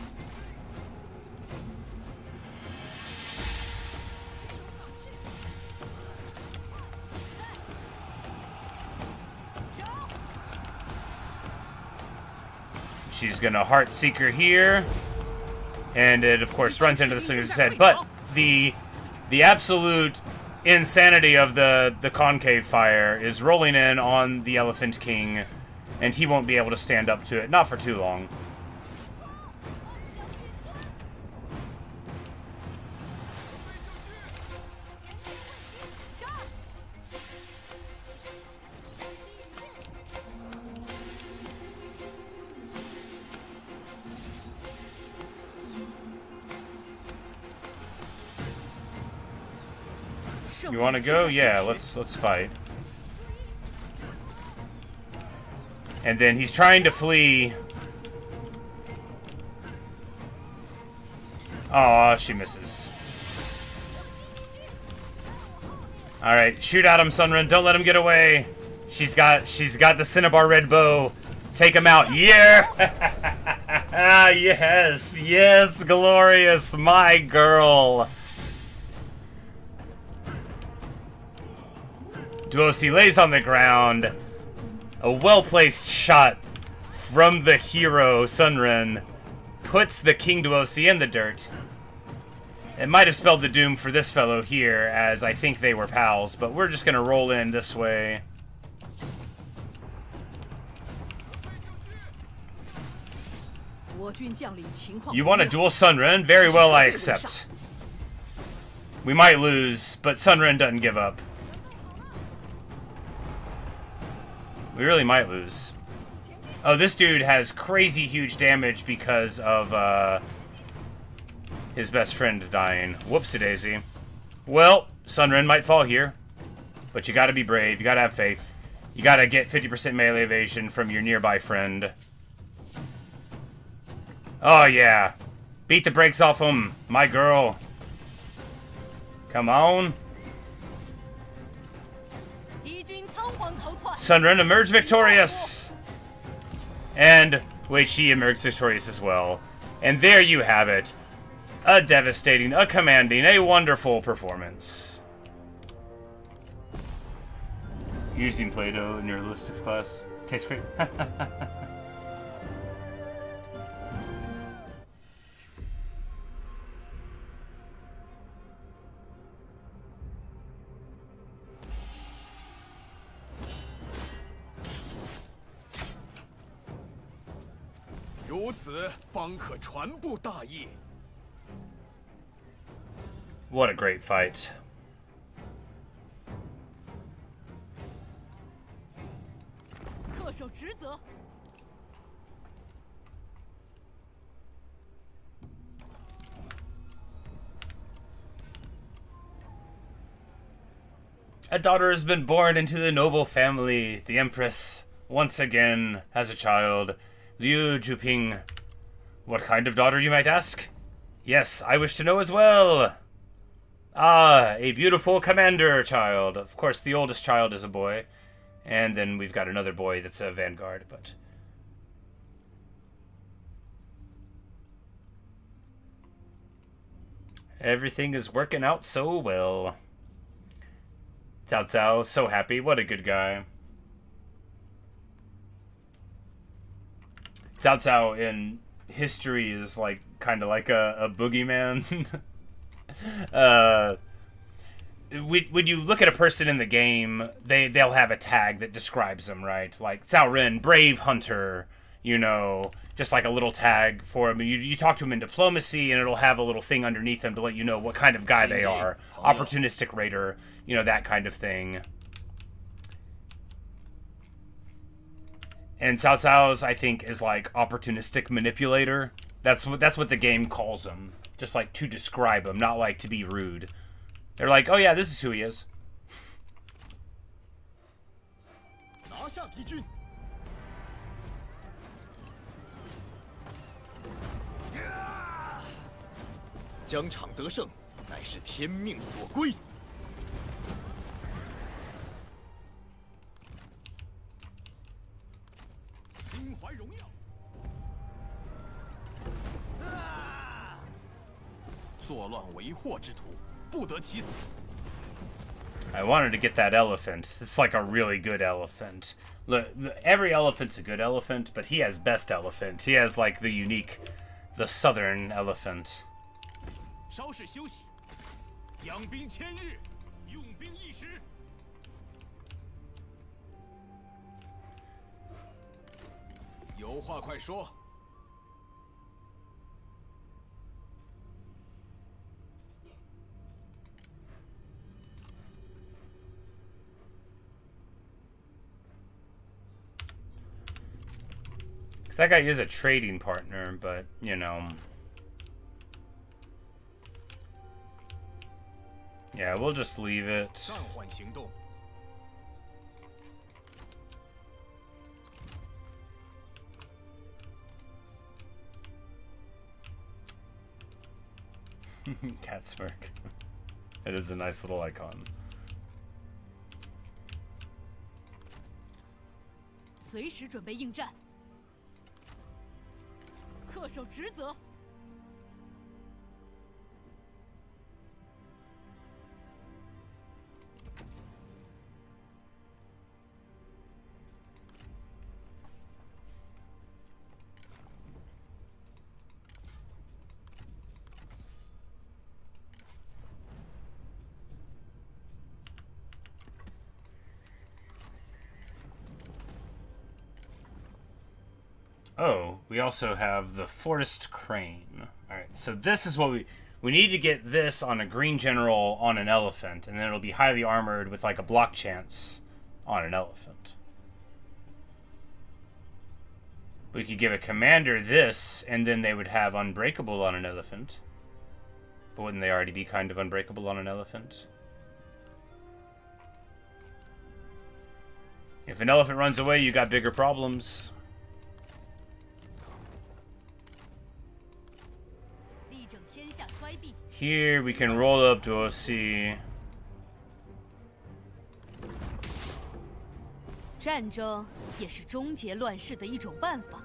She's gonna Heartseeker here. And it, of course, runs into the slinger's head. But the absolute insanity of the concave fire is rolling in on the Elephant King, and he won't be able to stand up to it. Not for too long. You want to go? Yeah, let's fight. And then he's trying to flee. Aw, she misses. All right, shoot at him, Sunrun. Don't let him get away. She's got the Cinnabar red bow. Take him out. Yeah. Yes, yes, glorious, my girl. Duosi lays on the ground. A well-placed shot from the hero, Sunren, puts the King Duosi in the dirt. It might have spelled the doom for this fellow here, as I think they were pals, but we're just going to roll in this way. You want to duel Sunren? Very well, I accept. We might lose, but Sunren doesn't give up. We really might lose. Oh, this dude has crazy huge damage because of his best friend dying. Whoopsie-daisy. Well, Sunren might fall here, but you gotta be brave. You gotta have faith. You gotta get 50% melee evasion from your nearby friend. Oh, yeah. Beat the brakes off him, my girl. Come on. Sunren emerged victorious. And Wei Shi emerged victorious as well. And there you have it. A devastating, a commanding, a wonderful performance. Using Play-Doh in your linguistics class. Tastes great. 如此方可传布大业。 What a great fight. A daughter has been born into the noble family. The Empress, once again, has a child. Liu Juping. What kind of daughter, you might ask? Yes, I wish to know as well. Ah, a beautiful commander child. Of course, the oldest child is a boy. And then we've got another boy that's a vanguard, but... everything is working out so well. Cao Cao, so happy. What a good guy. Cao Cao in history is like kind of like a boogeyman. When you look at a person in the game, they'll have a tag that describes them, right? Like Cao Ren, brave hunter, you know, just like a little tag for him. You talk to him in diplomacy, and it'll have a little thing underneath them to let you know what kind of guy they are. Opportunistic raider, you know, that kind of thing. And Cao Cao's, I think, is like opportunistic manipulator. That's what the game calls him. Just like to describe him, not like to be rude. They're like, oh yeah, this is who he is. 拿下敌军。疆场得胜，乃是天命所归。心怀荣耀。作乱为祸之徒，不得其死。 I wanted to get that elephant. It's like a really good elephant. Look, every elephant's a good elephant, but he has best elephant. He has like the unique, the southern elephant. 稍事休息，养兵千日，用兵一时。有话快说。 'Cause that guy is a trading partner, but, you know... yeah, we'll just leave it. 暂缓行动。 Cat smirk. It is a nice little icon. 随时准备应战，恪守职责。Oh, we also have the Forest Crane. Alright, so this is what we need to get this on a green general on an elephant, and then it'll be highly armored with like a block chance on an elephant. We could give a commander this, and then they would have unbreakable on an elephant. But wouldn't they already be kind of unbreakable on an elephant? If an elephant runs away, you got bigger problems. Here we can roll up to OC. 战争也是终结乱世的一种办法。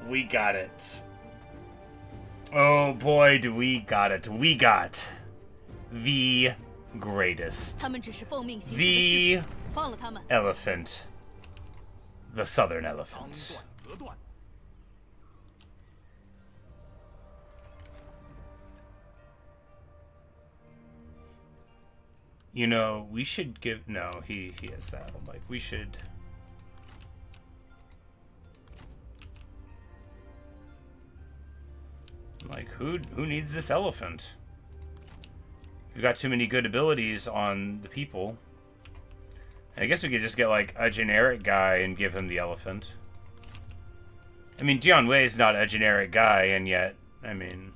We got it. Oh boy, do we got it. We got the greatest. 他们只是奉命行事的 The 士，放了他们。 elephant. The southern 当 elephant. 断则断。 You know, we should give... No, he has that. Like, we should... Like, who needs this elephant? We've got too many good abilities on the people. I guess we could just get, like, a generic guy and give him the elephant. I mean, Dion Wei is not a generic guy, and yet, I mean...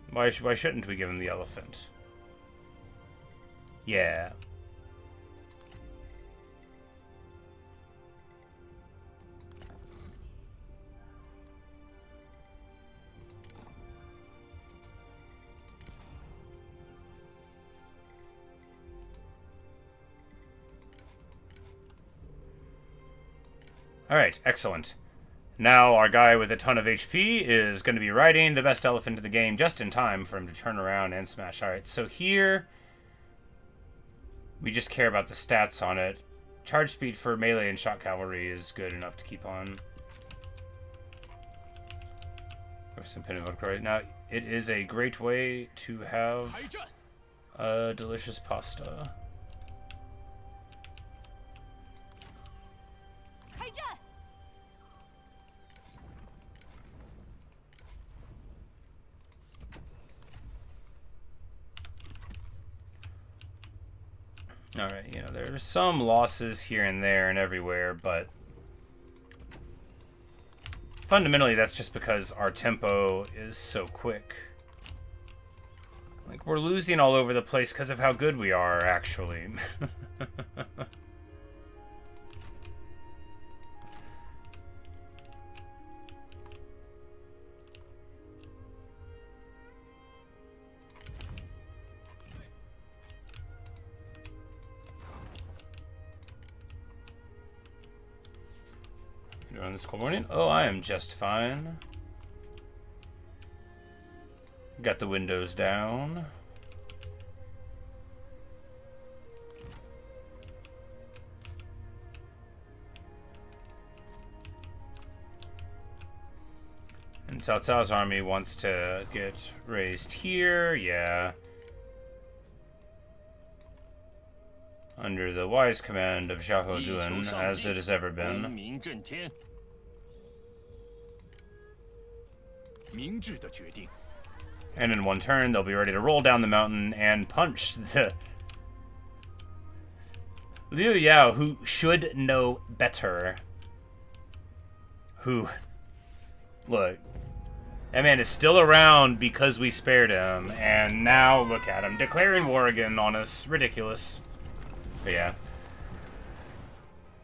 Why shouldn't we give him the elephant? Yeah. Alright, excellent. Now our guy with a ton of HP is going to be riding the best elephant in the game just in time for him to turn around and smash. Alright, so here we just care about the stats on it. Charge speed for melee and shot cavalry is good enough to keep on. There's some pinnacle right now. It is a great way to have a delicious pasta. 开战！ Alright, you know, there's some losses here and there and everywhere, but fundamentally that's just because our tempo is so quick. Like, we're losing all over the place because of how good we are, actually. On this cold morning? Oh, I am just fine. Got the windows down. And Cao Cao's army wants to get raised here, yeah. Under the wise command of Zhao Heduan, as it has ever been. 明智的决定。 And in one turn, they'll be ready to roll down the mountain and punch the Liu Yao, who should know better. Who, look, that man is still around because we spared him, and now look at him declaring war again on us. Ridiculous. But yeah.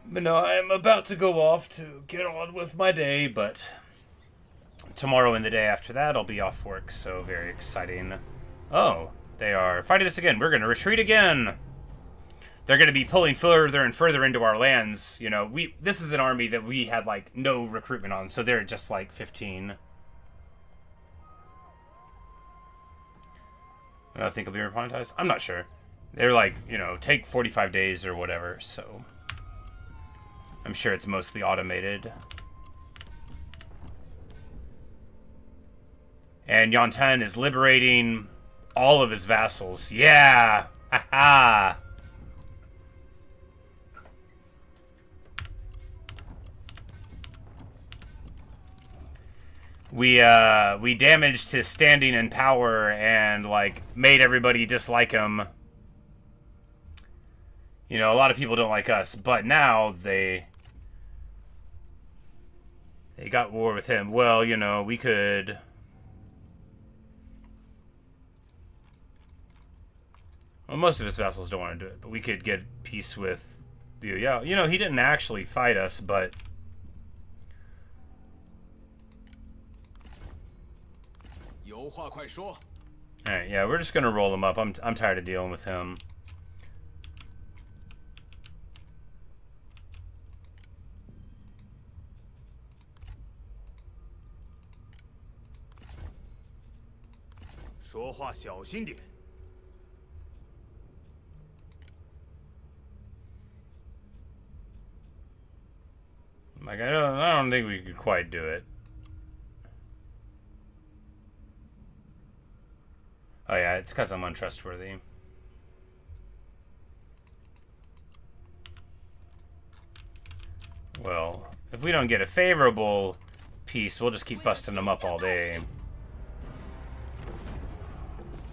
But no, I'm about to go off to get on with my day, but tomorrow and the day after that, I'll be off work, so very exciting. Oh, they are fighting us again. We're going to retreat again. They're going to be pulling further and further into our lands. You know, this is an army that we had, like, no recruitment on, so they're just, like, 15. I don't think it'll be remonetized. I'm not sure. They're like, you know, take 45 days or whatever, so I'm sure it's mostly automated. And Yantan is liberating all of his vassals. Yeah! Ha-ha! we damaged his standing and power and like made everybody dislike him. You know, a lot of people don't like us, but now they got war with him. Well, you know, we could. Well, most of his vassals don't want to do it, but we could get peace with Liu Yao. You know, he didn't actually fight us, but. Alright, yeah, we're just gonna roll him up. I'm tired of dealing with him. Like, I don't think we could quite do it. Oh yeah, it's because I'm untrustworthy. Well, if we don't get a favorable peace, we'll just keep busting them up all day.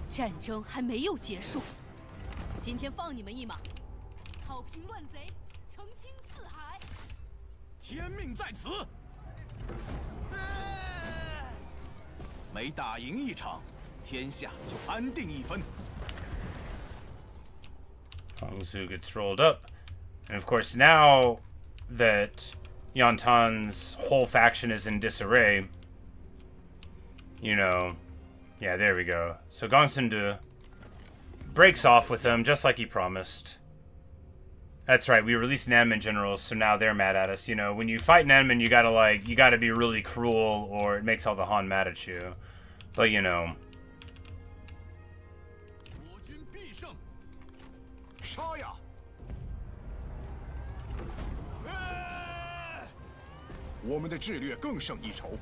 战争还没有结束，今天放你们一马，好评乱贼，澄清四海。天命在此。每打赢一场，天下就安定一分。Hongzhu gets rolled up. And of course, now that Yantan's whole faction is in disarray, you know, yeah, there we go. So Gongsun breaks off with them, just like he promised. That's right, we released Nanman generals, so now they're mad at us. You know, when you fight Nanman, you gotta be really cruel, or it makes all the Han mad at you. But, you know. 杀呀！ 我们的智略更胜一筹。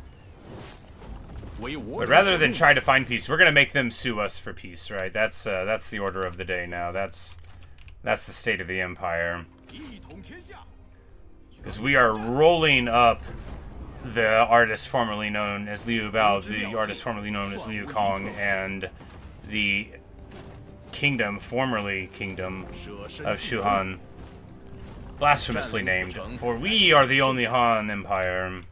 But rather than try to find peace, we're gonna make them sue us for peace, right? That's the order of the day now. That's the state of the empire. Because we are rolling up the artist formerly known as Liu Bao, the artist formerly known as Liu Kong, and the kingdom, formerly kingdom of Shu-Han. Blasphemously named, for we are the only Han Empire.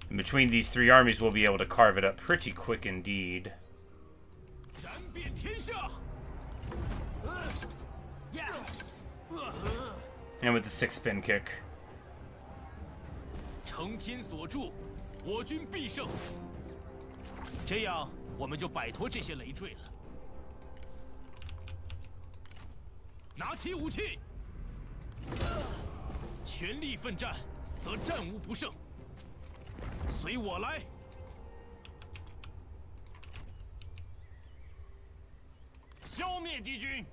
And between these three armies, we'll be able to carve it up pretty quick indeed. And with the 6-spin kick. 承天所助，我军必胜。这样，我们就摆脱这些累赘了。拿起武器，全力奋战，则战无不胜。随我来。消灭敌军。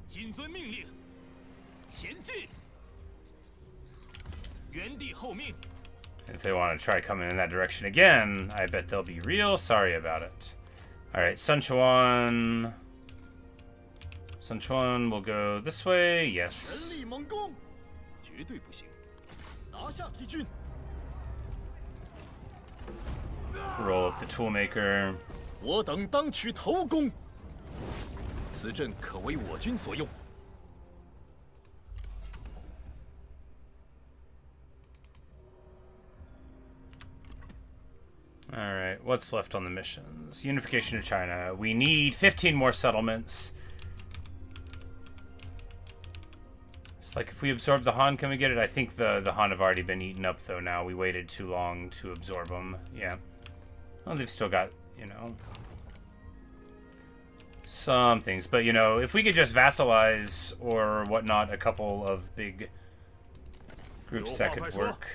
谨遵命令，前进！原地候命。 If they want to try coming in that direction again, I bet they'll be real sorry about it. Alright, Sun Quan. Sun Quan will go this way, yes. 全力猛攻，绝对不行！拿下敌军！ Roll up the Toolmaker. 我等当取头功。 此阵可为我军所用。Alright, what's left on the missions? Unification of China. We need 15 more settlements. It's like if we absorb the Han, can we get it? I think the Han have already been eaten up, though, now. We waited too long to absorb them. Yeah. Well, they've still got, you know... some things, but you know, if we could just vassalize or whatnot a couple of big groups, that could work.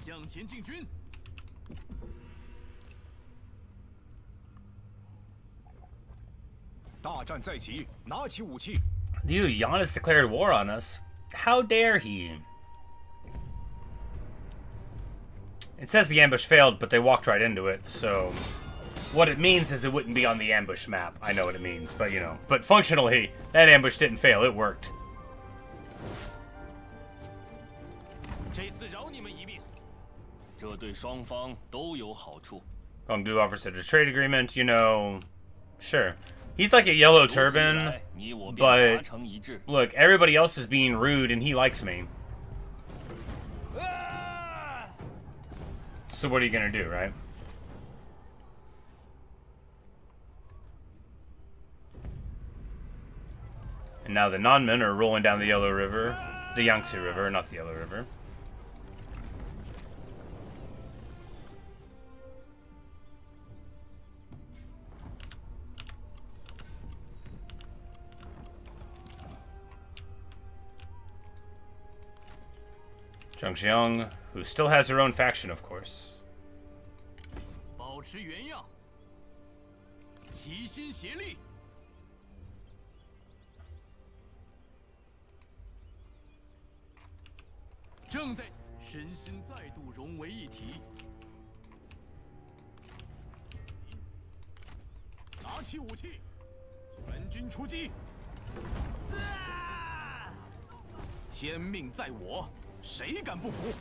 向前进军。大战在即，拿起武器。Dude, Giannis declared war on us. How dare he? It says the ambush failed, but they walked right into it, so... What it means is it wouldn't be on the ambush map. I know what it means, but you know. But functionally, that ambush didn't fail, it worked. 这次饶你们一命。这对双方都有好处。 Gongdu offers a trade agreement, you know... Sure. He's like a yellow turban, but look, everybody else is being rude and he likes me. So what are you gonna do, right? And now the Nanmen are rolling down the Yellow River. The Yangtze River, not the Yellow River. Zhangjiang, who still has her own faction, of course. 保持原样，齐心协力。正在身心再度融为一体。拿起武器，全军出击！天命在我。 谁敢不服?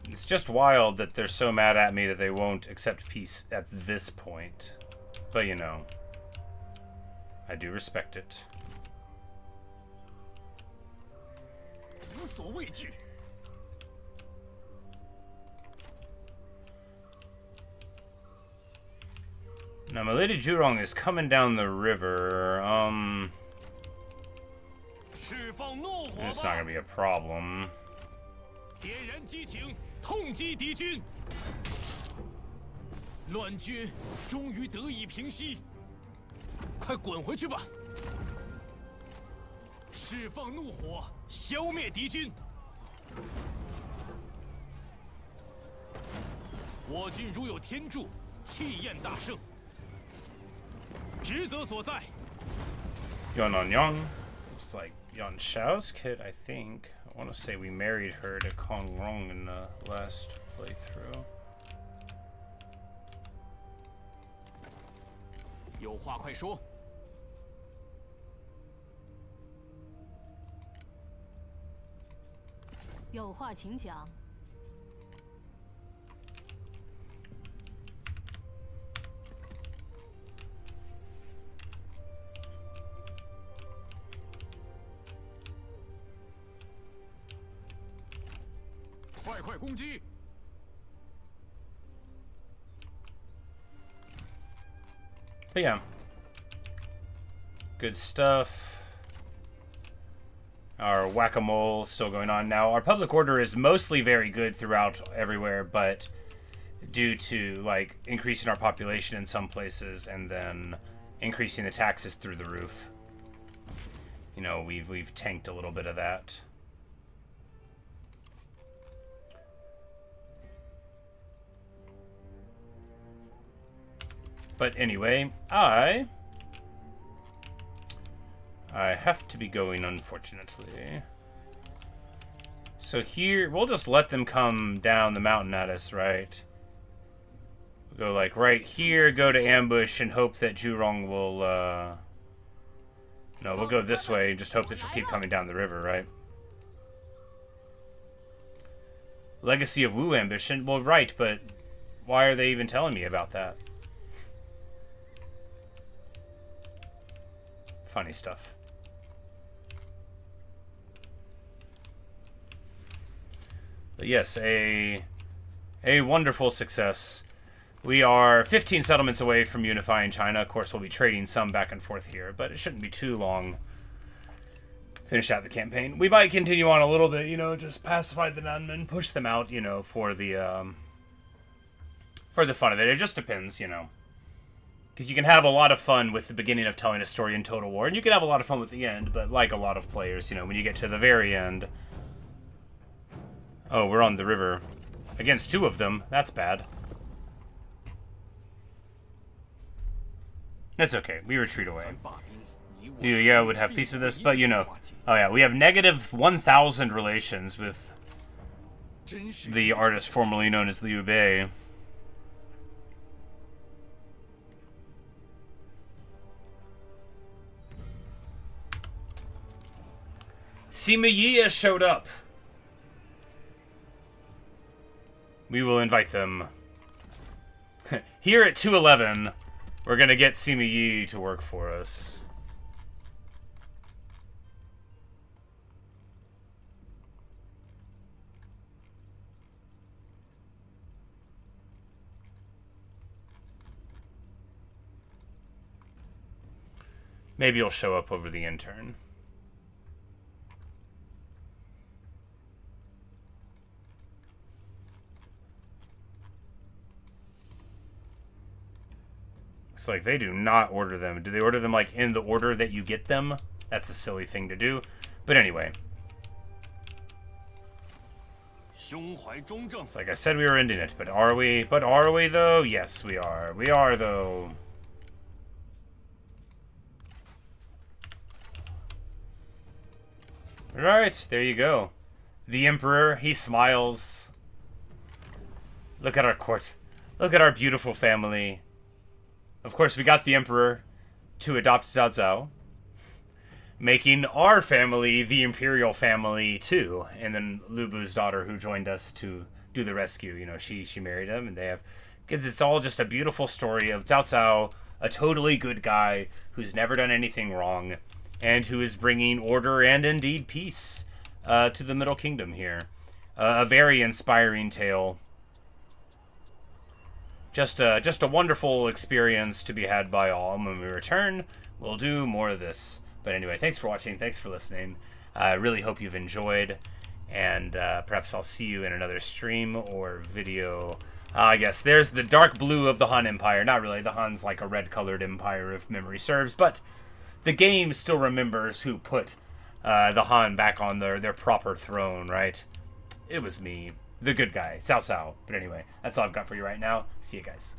It's just wild that they're so mad at me that they won't accept peace at this point. But you know, I do respect it. 无所畏惧。Now, my lady Zhurong is coming down the river. It's not gonna be a problem. 点燃激情，痛击敌军。乱军终于得以平息，快滚回去吧！释放怒火，消灭敌军。我军如有天助，气焰大盛。职责所在。Yonanyang. It's like Yan Xiao's kid, I think. I want to say we married her to Kong Rong in the last playthrough. 有话快说。有话请讲。快攻击！ But yeah, good stuff. Our whack-a-mole still going on now. Our public order is mostly very good throughout everywhere, but due to like increasing our population in some places and then increasing the taxes through the roof, you know, we've tanked a little bit of that. But anyway, I have to be going, unfortunately. So here, we'll just let them come down the mountain at us, right? We'll go like right here, go to ambush, and hope that Zhurong will, no, we'll go this way, and just hope that she'll keep coming down the river, right? Legacy of Wu ambition? Well, right, but why are they even telling me about that? Funny stuff. But yes, a wonderful success. We are 15 settlements away from unifying China. Of course, we'll be trading some back and forth here, but it shouldn't be too long. Finish out the campaign. We might continue on a little bit, you know, just pacify the Nanmen, push them out, you know, for the fun of it. It just depends, you know. Because you can have a lot of fun with the beginning of telling a story in Total War, and you can have a lot of fun with the end, but like a lot of players, you know, when you get to the very end, Oh, we're on the river. Against 2 of them. That's bad. That's okay. We retreat away. Yeah, would have peace with us, but you know. Oh yeah, we have negative 1,000 relations with the artist formerly known as Liu Bei. Sima Yi has showed up. We will invite them. Here at 211, we're gonna get Sima Yi to work for us. Maybe he'll show up over the intern. It's like they do not order them. Do they order them like in the order that you get them? That's a silly thing to do. But anyway. It's like I said we were ending it, but are we? But are we though? Yes, we are. We are though. Alright, there you go. The Emperor, he smiles. Look at our court. Look at our beautiful family. Of course, we got the Emperor to adopt Cao Cao, making our family the Imperial family too. And then Lu Bu's daughter, who joined us to do the rescue, you know, she married him, and they have kids. It's all just a beautiful story of Cao Cao, a totally good guy who's never done anything wrong, and who is bringing order and indeed peace to the Middle Kingdom here. A very inspiring tale. Just a wonderful experience to be had by all. And when we return, we'll do more of this. But anyway, thanks for watching. Thanks for listening. I really hope you've enjoyed. And perhaps I'll see you in another stream or video. I guess there's the dark blue of the Han Empire. Not really. The Han's like a red-colored empire, if memory serves. But the game still remembers who put the Han back on their proper throne, right? It was me. The good guy, Cao Cao. But anyway, that's all I've got for you right now. See you guys.